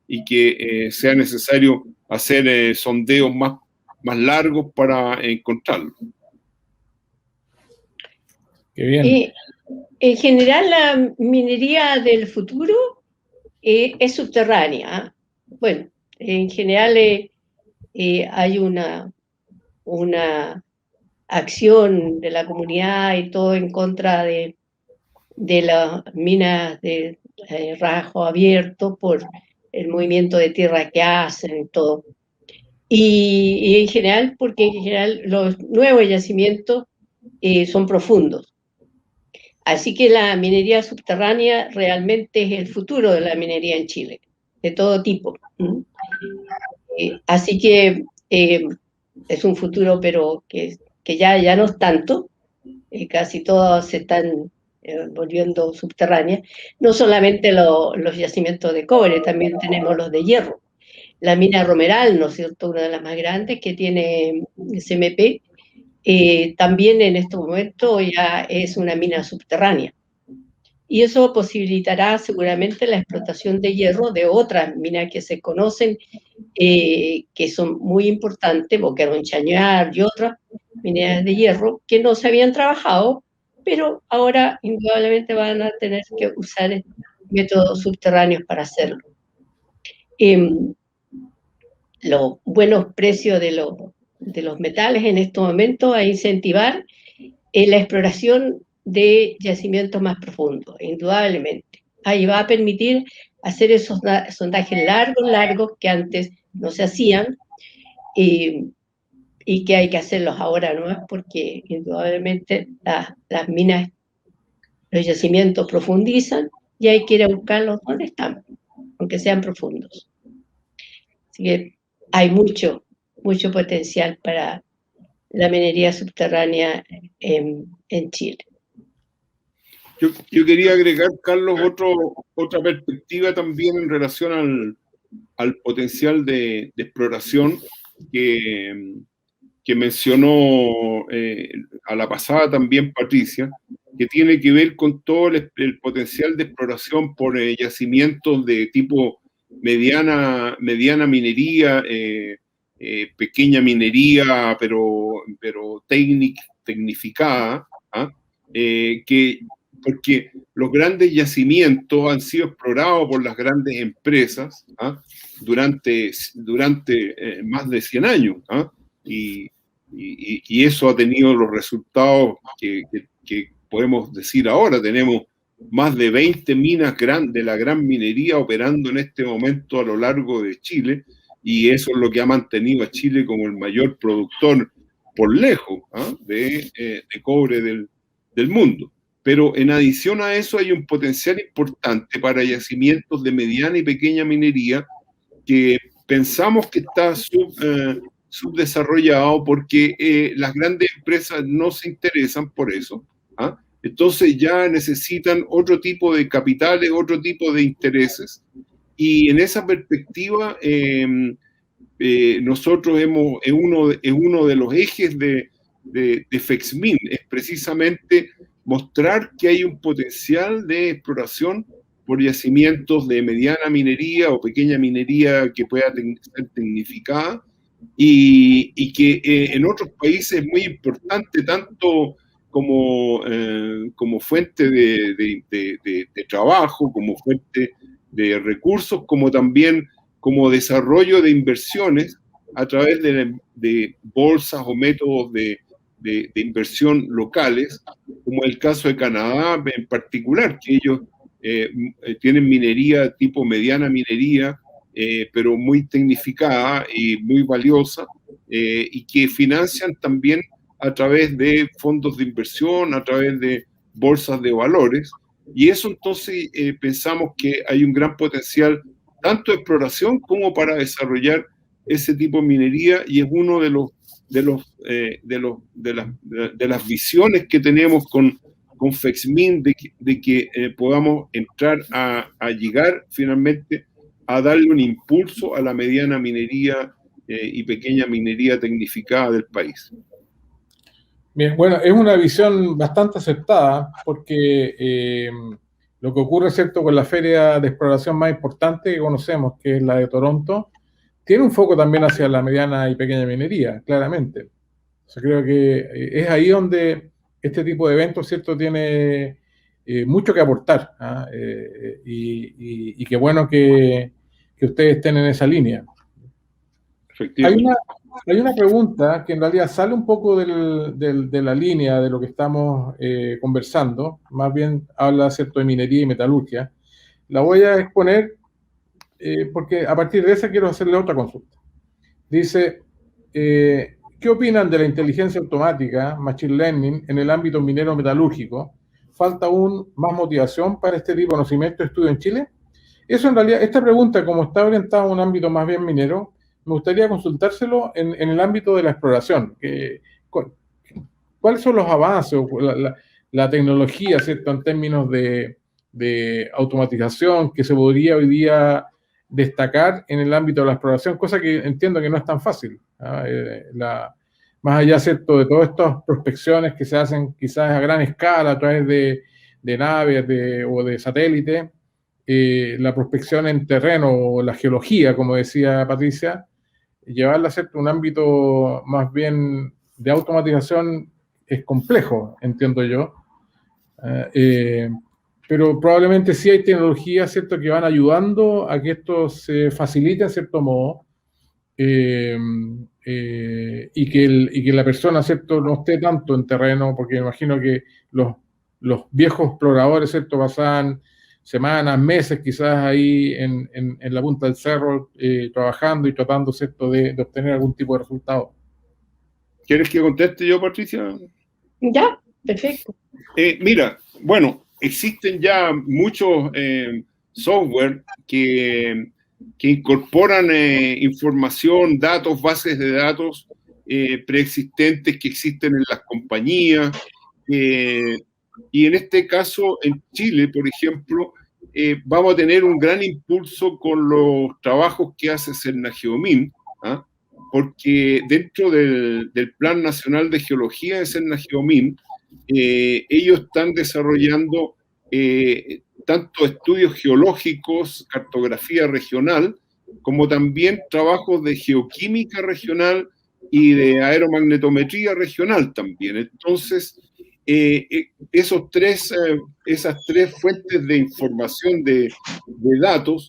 y que sea necesario hacer sondeos más largos para encontrarlos. Qué bien. En general, la minería del futuro es subterránea. Bueno, en general hay una acción de la comunidad y todo en contra de las minas de rajo abierto por el movimiento de tierra que hacen y todo. Y en general, porque en general los nuevos yacimientos son profundos. Así que la minería subterránea realmente es el futuro de la minería en Chile, de todo tipo. Así que es un futuro, pero que ya no es tanto. Casi todas se están volviendo subterráneas. No solamente los yacimientos de cobre, también tenemos los de hierro. La mina Romeral, ¿no es cierto?, una de las más grandes que tiene CMP, también en este momento ya es una mina subterránea. Y eso posibilitará seguramente la explotación de hierro de otras minas que se conocen, que son muy importantes, Boquerón Chañar y otras mineras de hierro que no se habían trabajado, pero ahora indudablemente van a tener que usar métodos subterráneos para hacerlo. Los buenos precios de los metales en estos momentos a incentivar la exploración de yacimientos más profundos, indudablemente. Ahí va a permitir hacer esos sondajes largos que antes no se hacían y que hay que hacerlos ahora, ¿no? Es porque indudablemente las minas, los yacimientos profundizan y hay que ir a buscarlos donde están, aunque sean profundos. Así que hay mucho potencial para la minería subterránea en Chile. Yo quería agregar, Carlos, otra perspectiva también en relación al potencial de exploración que que mencionó a la pasada también Patricia, que tiene que ver con todo el potencial de exploración por yacimientos de tipo mediana minería, pequeña minería, pero tecnificada, ¿ah? Porque los grandes yacimientos han sido explorados por las grandes empresas, ¿ah? durante más de 100 años, ¿ah? Y eso ha tenido los resultados que podemos decir ahora. Tenemos más de 20 minas de la gran minería operando en este momento a lo largo de Chile, y eso es lo que ha mantenido a Chile como el mayor productor por lejos, ¿ah? de cobre del mundo. Pero en adición a eso hay un potencial importante para yacimientos de mediana y pequeña minería que pensamos que está subdesarrollado porque las grandes empresas no se interesan por eso, ¿ah? Entonces ya necesitan otro tipo de capitales, otro tipo de intereses, y en esa perspectiva nosotros es uno de los ejes de FEXMIN, es precisamente mostrar que hay un potencial de exploración por yacimientos de mediana minería o pequeña minería que pueda ser tecnificada, y que en otros países es muy importante tanto como fuente de trabajo, como fuente de recursos, como también como desarrollo de inversiones a través de bolsas o métodos de inversión locales, como el caso de Canadá en particular, que ellos tienen minería tipo mediana minería, pero muy tecnificada y muy valiosa, y que financian también a través de fondos de inversión, a través de bolsas de valores, y eso entonces pensamos que hay un gran potencial tanto de exploración como para desarrollar ese tipo de minería, y es uno de las visiones que tenemos con FEXMIN de que podamos entrar a llegar finalmente a darle un impulso a la mediana minería y pequeña minería tecnificada del país. Bien, bueno, es una visión bastante aceptada porque lo que ocurre, ¿cierto?, con la feria de exploración más importante que conocemos, que es la de Toronto, tiene un foco también hacia la mediana y pequeña minería, claramente. O sea, creo que es ahí donde este tipo de eventos, ¿cierto?, tiene mucho que aportar, ¿ah? Y qué bueno que ustedes estén en esa línea. Hay una pregunta que en realidad sale un poco de la línea de lo que estamos conversando, más bien habla, ¿cierto?, de minería y metalurgia. La voy a exponer porque a partir de esa quiero hacerle otra consulta. Dice, ¿qué opinan de la inteligencia automática, machine learning, en el ámbito minero metalúrgico? ¿Falta aún más motivación para este tipo de conocimiento y estudio en Chile? Eso en realidad, esta pregunta, como está orientada a un ámbito más bien minero, me gustaría consultárselo en el ámbito de la exploración. ¿Cuáles son los avances, la tecnología, ¿cierto?, en términos de automatización que se podría hoy día destacar en el ámbito de la exploración, cosa que entiendo que no es tan fácil, ¿ah? Más allá, ¿cierto?, de todas estas prospecciones que se hacen quizás a gran escala a través de naves o de satélites, la prospección en terreno o la geología, como decía Patricia, llevarla a ser un ámbito más bien de automatización es complejo, entiendo yo. Pero probablemente sí hay tecnologías, ¿cierto?, que van ayudando a que esto se facilite en cierto modo, y que la persona, ¿cierto?, no esté tanto en terreno, porque me imagino que los viejos exploradores, ¿cierto?, pasaban semanas, meses quizás ahí en la punta del cerro trabajando y tratando, ¿cierto?, de obtener algún tipo de resultado. ¿Quieres que conteste yo, Patricia? Ya, perfecto. Mira, bueno, existen ya muchos software que incorporan información, datos, bases de datos preexistentes que existen en las compañías. Y en este caso, en Chile, por ejemplo, vamos a tener un gran impulso con los trabajos que hace Cernageomin, ¿ah? porque dentro del Plan Nacional de Geología de Sennageomin, ellos están desarrollando tanto estudios geológicos, cartografía regional, como también trabajos de geoquímica regional y de aeromagnetometría regional también. Entonces, esas tres fuentes de información de datos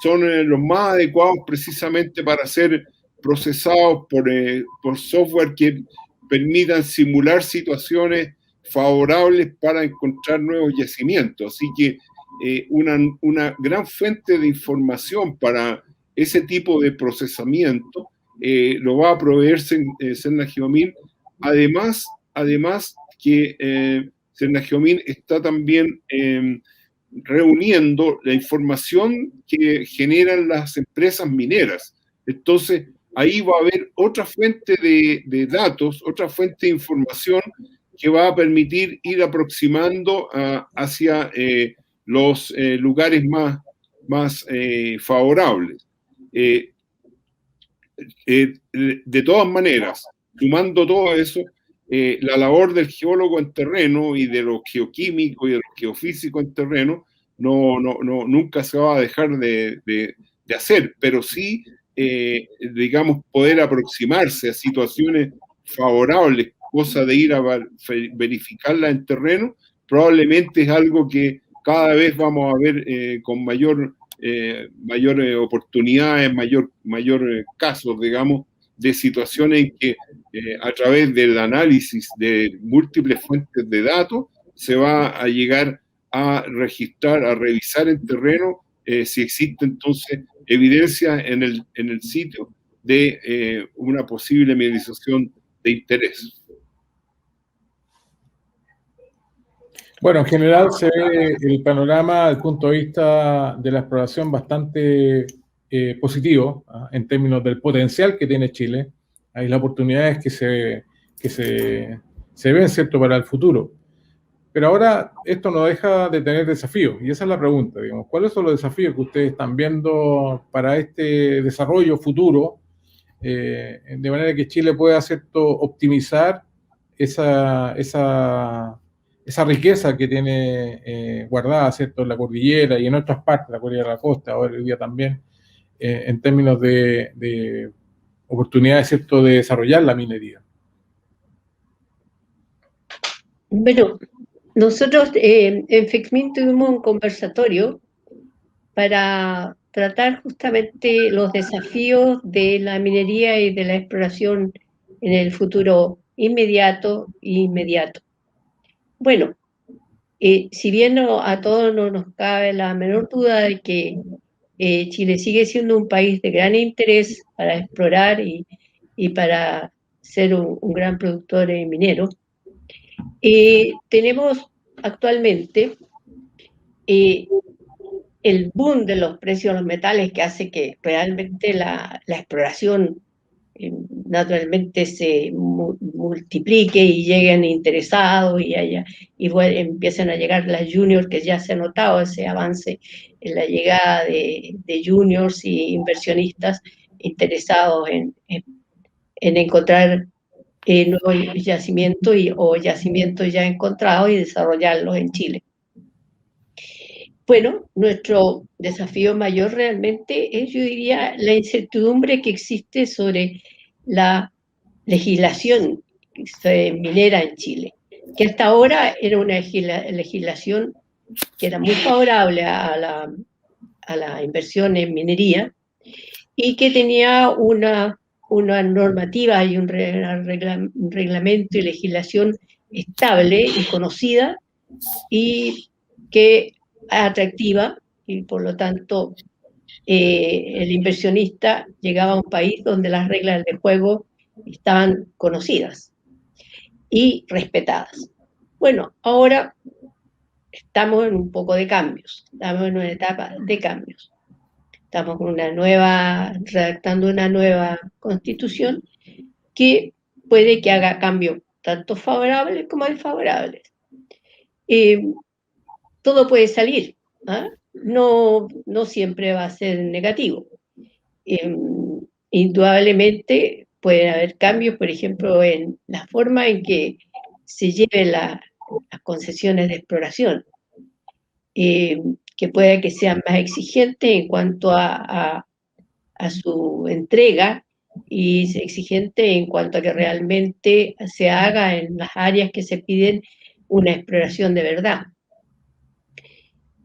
son los más adecuados precisamente para ser procesados por software que permitan simular situaciones favorables para encontrar nuevos yacimientos. Así que una gran fuente de información para ese tipo de procesamiento lo va a proveer Sennageomin. Además que Sennageomin está también reuniendo la información que generan las empresas mineras. Entonces, ahí va a haber otra fuente de datos, otra fuente de información que va a permitir ir aproximando hacia los lugares más favorables. De todas maneras, sumando todo eso, la labor del geólogo en terreno y de los geoquímicos y de los geofísicos en terreno nunca se va a dejar de hacer, pero sí, digamos, poder aproximarse a situaciones favorables, cosa de ir a verificarla en terreno, probablemente es algo que cada vez vamos a ver con mayor oportunidades, mayor casos, digamos, de situaciones en que a través del análisis de múltiples fuentes de datos se va a llegar a registrar, a revisar en terreno si existe entonces evidencia en el sitio de una posible mineralización de interés. Bueno, en general se ve el panorama desde el punto de vista de la exploración bastante positivo, en términos del potencial que tiene Chile. Hay las oportunidades que se ven, ¿cierto?, para el futuro. Pero ahora esto no deja de tener desafíos, y esa es la pregunta, digamos. ¿Cuáles son los desafíos que ustedes están viendo para este desarrollo futuro, de manera que Chile pueda, ¿cierto?, optimizar esa riqueza que tiene guardada, ¿cierto?, en la cordillera y en otras partes, la cordillera de la costa, ahora el día también, en términos de oportunidades, ¿cierto?, de desarrollar la minería? Bueno, nosotros en FEXMIN tuvimos un conversatorio para tratar justamente los desafíos de la minería y de la exploración en el futuro inmediato e inmediato. Bueno, si bien a todos no nos cabe la menor duda de que Chile sigue siendo un país de gran interés para explorar y para ser un gran productor minero, tenemos actualmente el boom de los precios de los metales que hace que realmente la exploración naturalmente se multiplique y lleguen interesados y empiecen a llegar las juniors, que ya se ha notado ese avance en la llegada de juniors y inversionistas interesados en encontrar nuevos yacimientos o yacimientos ya encontrados y desarrollarlos en Chile. Bueno, nuestro desafío mayor realmente es, yo diría, la incertidumbre que existe sobre la legislación minera en Chile, que hasta ahora era una legislación que era muy favorable a la inversión en minería y que tenía una normativa y un reglamento y legislación estable y conocida y que atractiva, y por lo tanto el inversionista llegaba a un país donde las reglas del juego estaban conocidas y respetadas. Bueno, ahora estamos en un poco de cambios, estamos en una etapa de cambios. Estamos redactando una nueva constitución que puede que haga cambios tanto favorables como desfavorables. Todo puede salir, ¿eh? No siempre va a ser negativo. Indudablemente puede haber cambios, por ejemplo, en la forma en que se lleven las concesiones de exploración, que pueda que sean más exigentes en cuanto a su entrega y exigente en cuanto a que realmente se haga en las áreas que se piden una exploración de verdad.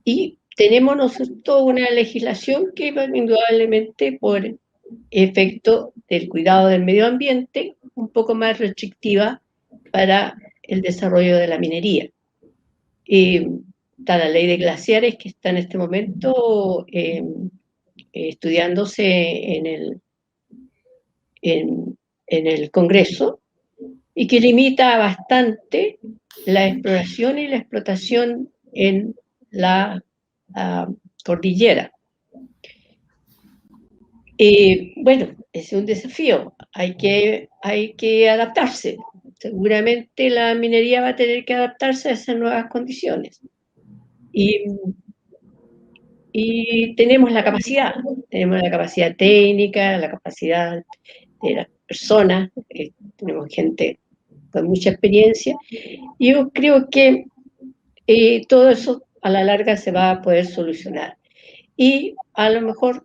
Y tenemos nosotros una legislación que indudablemente por efecto del cuidado del medio ambiente, un poco más restrictiva para el desarrollo de la minería. Está la ley de glaciares que está en este momento estudiándose en el Congreso y que limita bastante la exploración y la explotación en la cordillera. Bueno, es un desafío, hay que adaptarse. Seguramente la minería va a tener que adaptarse a esas nuevas condiciones. Y tenemos la capacidad técnica, la capacidad de las personas, tenemos gente con mucha experiencia. Y yo creo que todo eso a la larga se va a poder solucionar. Y a lo mejor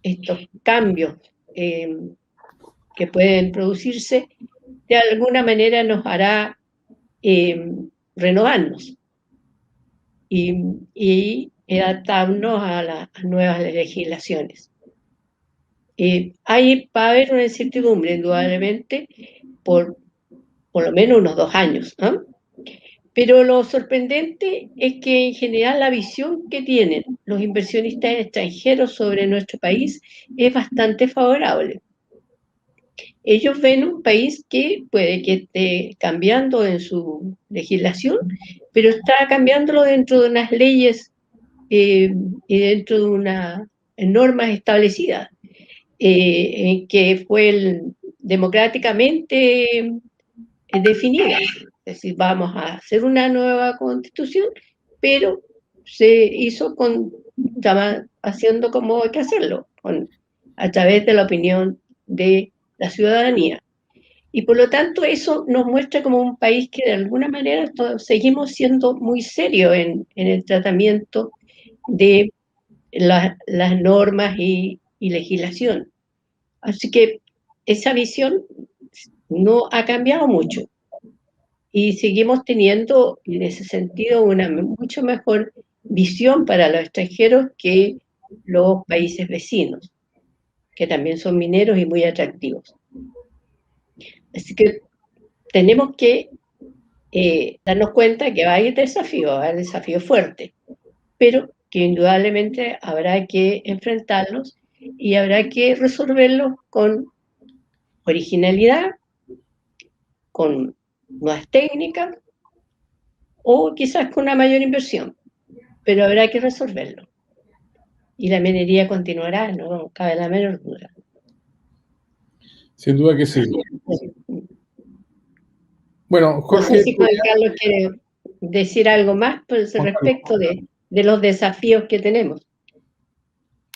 estos cambios que pueden producirse, de alguna manera nos hará renovarnos y adaptarnos a las nuevas legislaciones. Va a haber una incertidumbre, indudablemente, por lo menos unos 2 años, ¿no? Pero lo sorprendente es que en general la visión que tienen los inversionistas extranjeros sobre nuestro país es bastante favorable. Ellos ven un país que puede que esté cambiando en su legislación, pero está cambiándolo dentro de unas leyes y dentro de unas normas establecidas, que fue democráticamente definidas. Es decir, vamos a hacer una nueva constitución, pero se hizo haciendo como hay que hacerlo, a través de la opinión de la ciudadanía. Y por lo tanto eso nos muestra como un país que de alguna manera seguimos siendo muy serios en el tratamiento de las normas y legislación. Así que esa visión no ha cambiado mucho. Y seguimos teniendo, en ese sentido, una mucho mejor visión para los extranjeros que los países vecinos, que también son mineros y muy atractivos. Así que tenemos que darnos cuenta que va a haber desafíos fuertes, pero que indudablemente habrá que enfrentarlos y habrá que resolverlos con originalidad, con nuevas técnicas o quizás con una mayor inversión, pero habrá que resolverlo. Y la minería continuará, no cabe la menor duda. Sin duda que sí. Bueno, Jorge... No sé si Juan Carlos quiere decir algo más respecto de los desafíos que tenemos.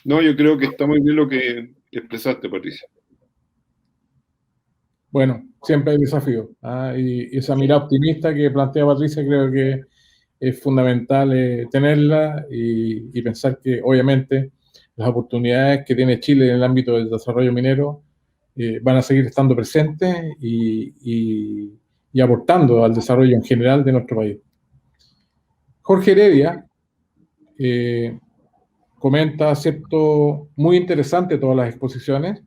No, yo creo que está muy bien lo que expresaste, Patricia. Bueno, siempre hay desafíos, y esa mirada optimista que plantea Patricia creo que es fundamental tenerla y pensar que obviamente las oportunidades que tiene Chile en el ámbito del desarrollo minero van a seguir estando presentes y aportando al desarrollo en general de nuestro país. Jorge Heredia comenta, ¿cierto?, muy interesante todas las exposiciones,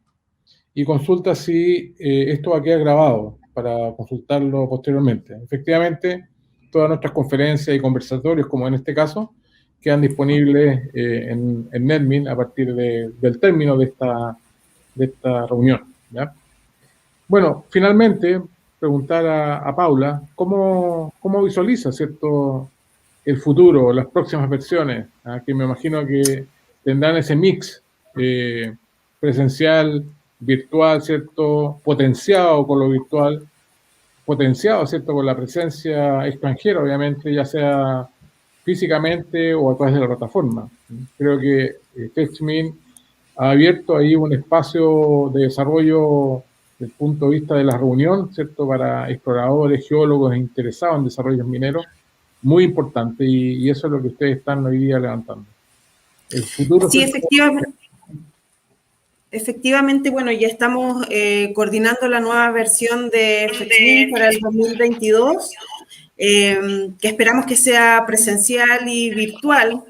y consulta si esto va a quedar grabado para consultarlo posteriormente. Efectivamente, todas nuestras conferencias y conversatorios, como en este caso, quedan disponibles en NetMin a partir del término de esta reunión, ¿ya? Bueno, finalmente, preguntar a Paula, ¿cómo visualiza, cierto, el futuro, las próximas versiones, que me imagino que tendrán ese mix presencial, virtual, ¿cierto?, potenciado con lo virtual, potenciado, ¿cierto?, con la presencia extranjera, obviamente, ya sea físicamente o a través de la plataforma? Creo que FexMin ha abierto ahí un espacio de desarrollo el punto de vista de la reunión, ¿cierto? Para exploradores, geólogos interesados en desarrollos mineros, muy importante, y eso es lo que ustedes están hoy día levantando. El futuro. Sí, efectivamente. Efectivamente, bueno, ya estamos coordinando la nueva versión de FEXMIN para el 2022, que esperamos que sea presencial y virtual,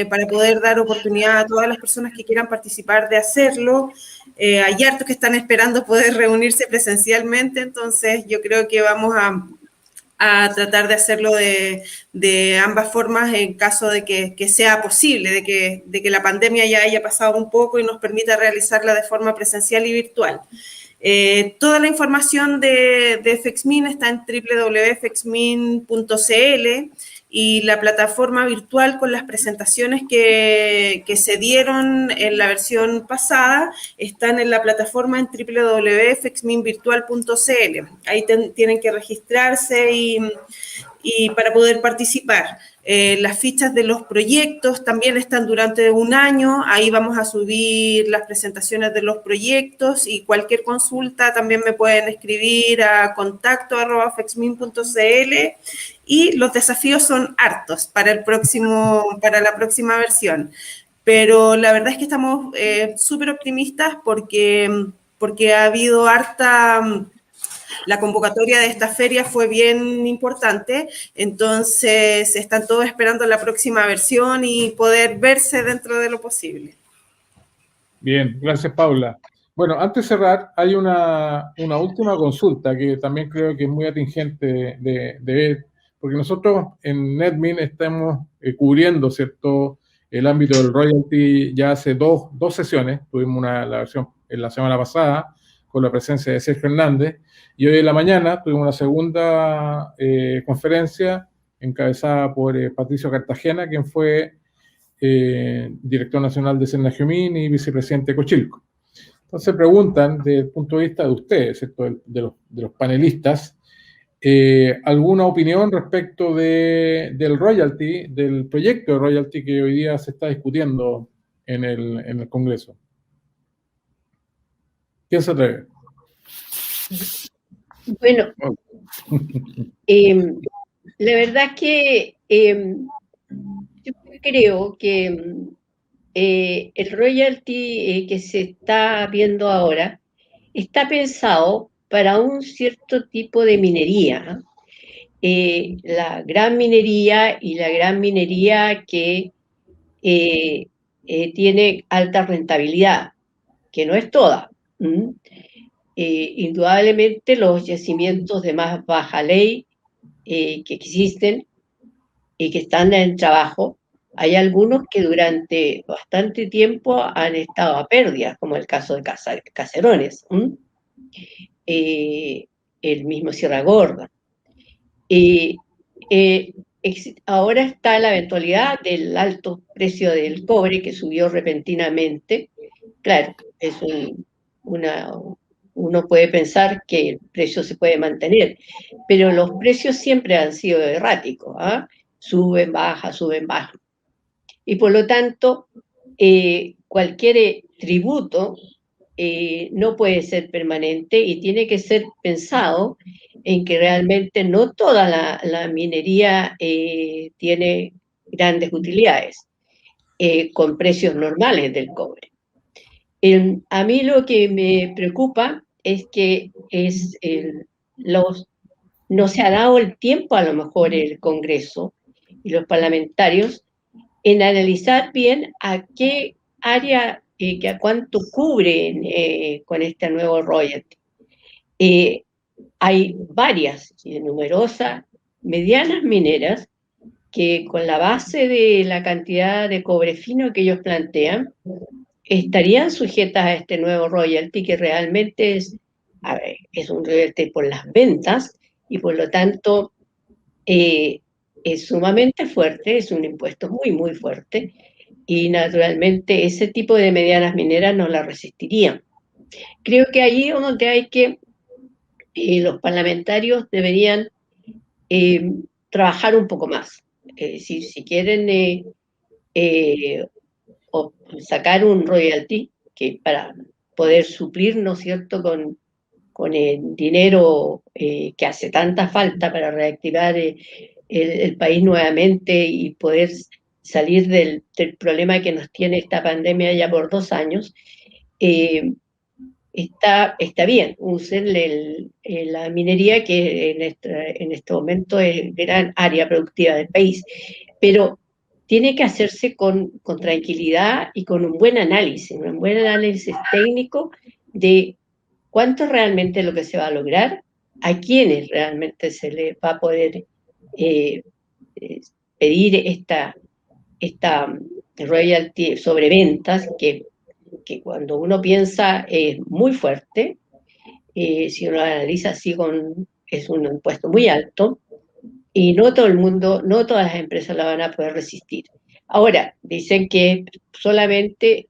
para poder dar oportunidad a todas las personas que quieran participar de hacerlo. Hay hartos que están esperando poder reunirse presencialmente, entonces yo creo que vamos a tratar de hacerlo de ambas formas en caso de que sea posible, de que la pandemia ya haya pasado un poco y nos permita realizarla de forma presencial y virtual. Toda la información de FEXMIN está en www.fexmin.cl, y la plataforma virtual con las presentaciones que se dieron en la versión pasada están en la plataforma en www.fexminvirtual.cl. Ahí tienen que registrarse y para poder participar. Las fichas de los proyectos también están durante un año, ahí vamos a subir las presentaciones de los proyectos, y cualquier consulta también me pueden escribir a contacto@fexmin.cl, y los desafíos son hartos para la próxima versión. Pero la verdad es que estamos súper optimistas porque ha habido la convocatoria de esta feria fue bien importante, entonces están todos esperando la próxima versión y poder verse dentro de lo posible. Bien, gracias, Paula. Bueno, antes de cerrar, hay una última consulta que también creo que es muy atingente de ver, porque nosotros en NetMin estamos cubriendo, ¿cierto?, el ámbito del royalty ya hace dos sesiones. Tuvimos la versión en la semana pasada con la presencia de Sergio Hernández, y hoy en la mañana tuvimos una segunda conferencia encabezada por Patricio Cartagena, quien fue director nacional de Senagiomin y vicepresidente de Cochilco. Entonces preguntan, desde el punto de vista de ustedes, ¿cierto?, de los panelistas, ¿alguna opinión respecto del royalty, del proyecto de royalty que hoy día se está discutiendo en el Congreso? ¿Quién se atreve? Bueno, la verdad es que yo creo que el royalty que se está viendo ahora está pensado para un cierto tipo de minería. La gran minería, y la gran minería que tiene alta rentabilidad, que no es toda. Indudablemente los yacimientos de más baja ley que existen y que están en trabajo, hay algunos que durante bastante tiempo han estado a pérdidas, como el caso de Caserones, el mismo Sierra Gorda. Ahora está la eventualidad del alto precio del cobre, que subió repentinamente. Claro, es uno puede pensar que el precio se puede mantener, pero los precios siempre han sido erráticos, ¿ah? Suben, bajan, suben, bajan. Y por lo tanto, cualquier tributo no puede ser permanente, y tiene que ser pensado en que realmente no toda la minería tiene grandes utilidades con precios normales del cobre. A mí lo que me preocupa es que no se ha dado el tiempo, a lo mejor, el Congreso y los parlamentarios, en analizar bien a qué área, a cuánto cubren con este nuevo royalty. Hay varias, numerosas, medianas mineras que, con la base de la cantidad de cobre fino que ellos plantean, estarían sujetas a este nuevo royalty, que realmente es un royalty por las ventas, y por lo tanto es sumamente fuerte, es un impuesto muy, muy fuerte, y naturalmente ese tipo de medianas mineras no la resistirían. Creo que allí es donde hay que, los parlamentarios deberían trabajar un poco más. Si quieren sacar un royalty que para poder suplir, ¿no es cierto?, con el dinero que hace tanta falta para reactivar el país nuevamente y poder salir del problema que nos tiene esta pandemia ya por 2 años, está bien, usen la minería, que en este momento es gran área productiva del país, pero tiene que hacerse con tranquilidad y con un buen análisis técnico de cuánto es realmente lo que se va a lograr, a quiénes realmente se les va a poder pedir esta royalty sobre ventas, que cuando uno piensa es muy fuerte. Si uno lo analiza así, es un impuesto muy alto, y no todo el mundo, no todas las empresas la van a poder resistir. Ahora, dicen que solamente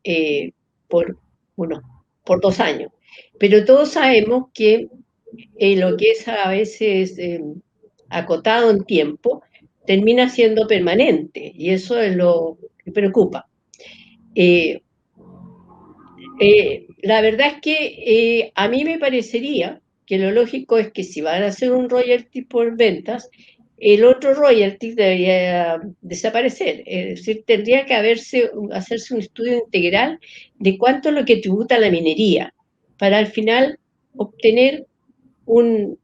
por 2 años, pero todos sabemos que lo que es a veces acotado en tiempo termina siendo permanente, y eso es lo que preocupa. La verdad es que a mí me parecería que lo lógico es que si van a hacer un royalty por ventas, el otro royalty debería desaparecer. Es decir, tendría que hacerse un estudio integral de cuánto es lo que tributa la minería, para al final obtener un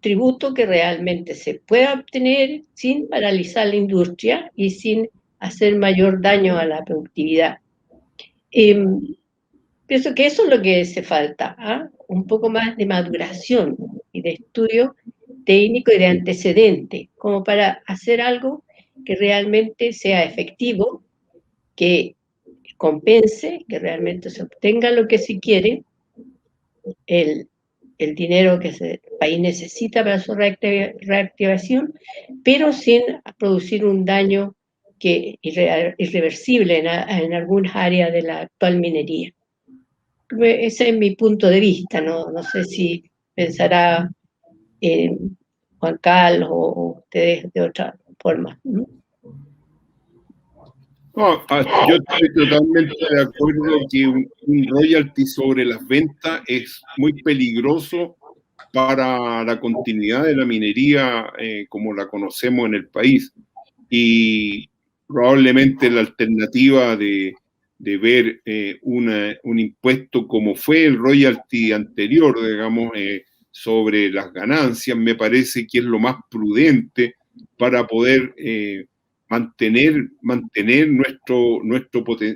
tributo que realmente se pueda obtener sin paralizar la industria y sin hacer mayor daño a la productividad. Pienso que eso es lo que hace falta, ¿eh? Un poco más de maduración y de estudio técnico y de antecedente, como para hacer algo que realmente sea efectivo, que compense, que realmente se obtenga lo que se quiere, el dinero que el país necesita para su reactivación, pero sin producir un daño irreversible en algunas áreas de la actual minería. Ese es mi punto de vista, no sé si pensará Juan Carlos o ustedes de otra forma. No, yo estoy totalmente de acuerdo que un royalty sobre las ventas es muy peligroso para la continuidad de la minería como la conocemos en el país, y probablemente la alternativa de ver un impuesto como fue el royalty anterior, digamos, sobre las ganancias, me parece que es lo más prudente para poder mantener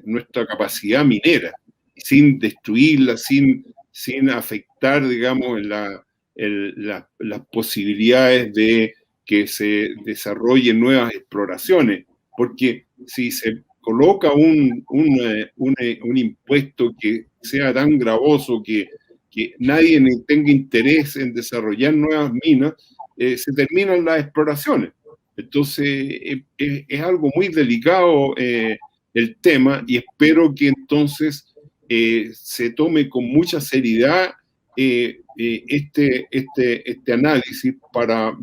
nuestra capacidad minera, sin destruirla, sin afectar, digamos, las posibilidades de que se desarrollen nuevas exploraciones, porque si se coloca un impuesto que sea tan gravoso que nadie tenga interés en desarrollar nuevas minas, se terminan las exploraciones. Entonces es algo muy delicado el tema, y espero que entonces se tome con mucha seriedad este análisis para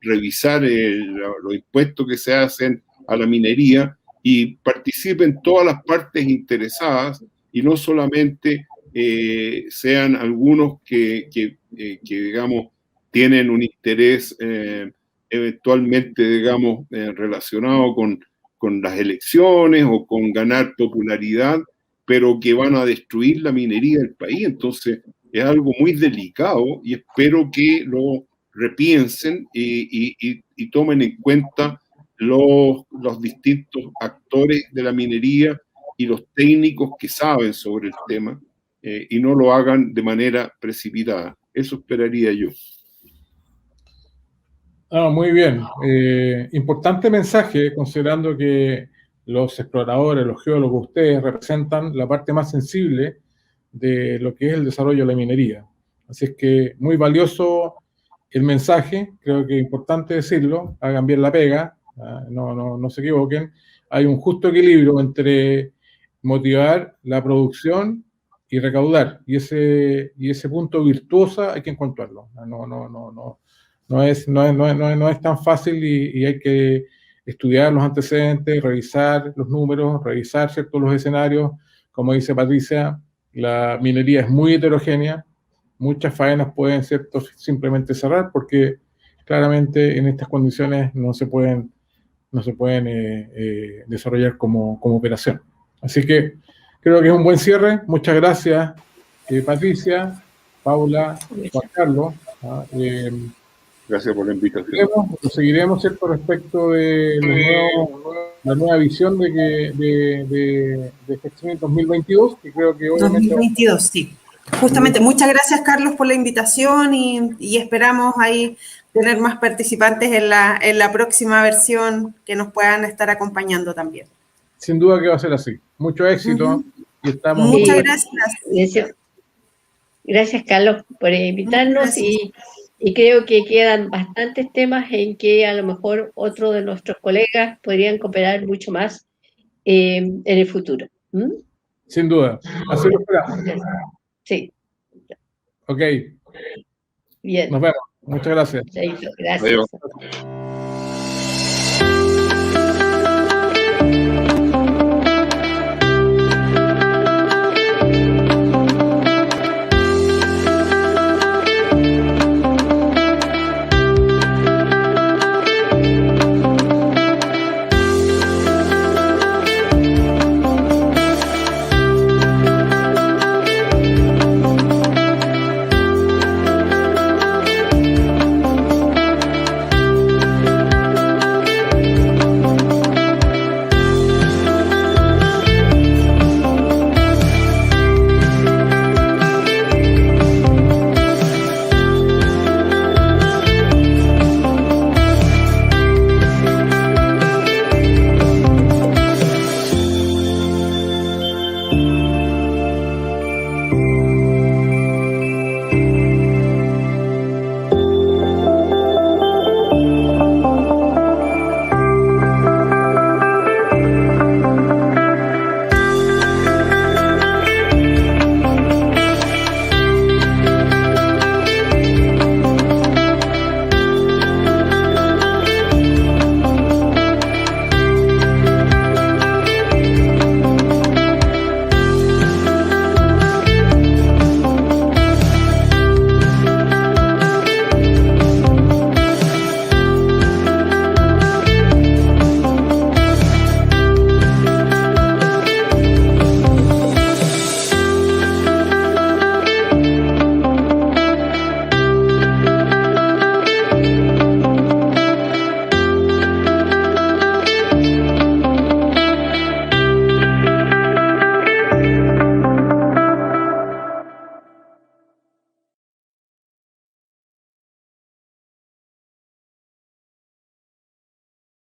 revisar los impuestos que se hacen a la minería, y participen todas las partes interesadas, y no solamente sean algunos que digamos, tienen un interés eventualmente, digamos, relacionado con las elecciones o con ganar popularidad, pero que van a destruir la minería del país. Entonces es algo muy delicado, y espero que lo repiensen y tomen en cuenta los distintos actores de la minería y los técnicos que saben sobre el tema, y no lo hagan de manera precipitada. Eso esperaría yo. Muy bien. Importante mensaje, considerando que los exploradores, los geólogos, ustedes representan la parte más sensible de lo que es el desarrollo de la minería. Así es que muy valioso el mensaje, creo que es importante decirlo, hagan bien la pega, no se equivoquen. Hay un justo equilibrio entre motivar la producción y recaudar, y ese punto virtuoso hay que encontrarlo. No es tan fácil, y hay que estudiar los antecedentes, revisar los números, revisar, ¿cierto?, los escenarios. Como dice Patricia, la minería es muy heterogénea, muchas faenas pueden, ¿cierto?, simplemente cerrar, porque claramente en estas condiciones no se pueden desarrollar como operación. Así que creo que es un buen cierre. Muchas gracias, Patricia, Paula, Juan Carlos. Gracias por la invitación. Lo seguiremos, ¿cierto?, respecto de la nueva visión de FEXMIM 2022, que creo que obviamente... 2022, sí. Justamente, muchas gracias, Carlos, por la invitación y esperamos ahí tener más participantes en la próxima versión que nos puedan estar acompañando también. Sin duda que va a ser así. Mucho éxito. Y estamos... Muchas gracias. Gracias, Carlos, por invitarnos y creo que quedan bastantes temas en que a lo mejor otros de nuestros colegas podrían cooperar mucho más en el futuro. ¿Mm? Sin duda. Así lo esperamos. Sí. Ok. Bien. Nos vemos. Muchas gracias. Gracias. Adiós.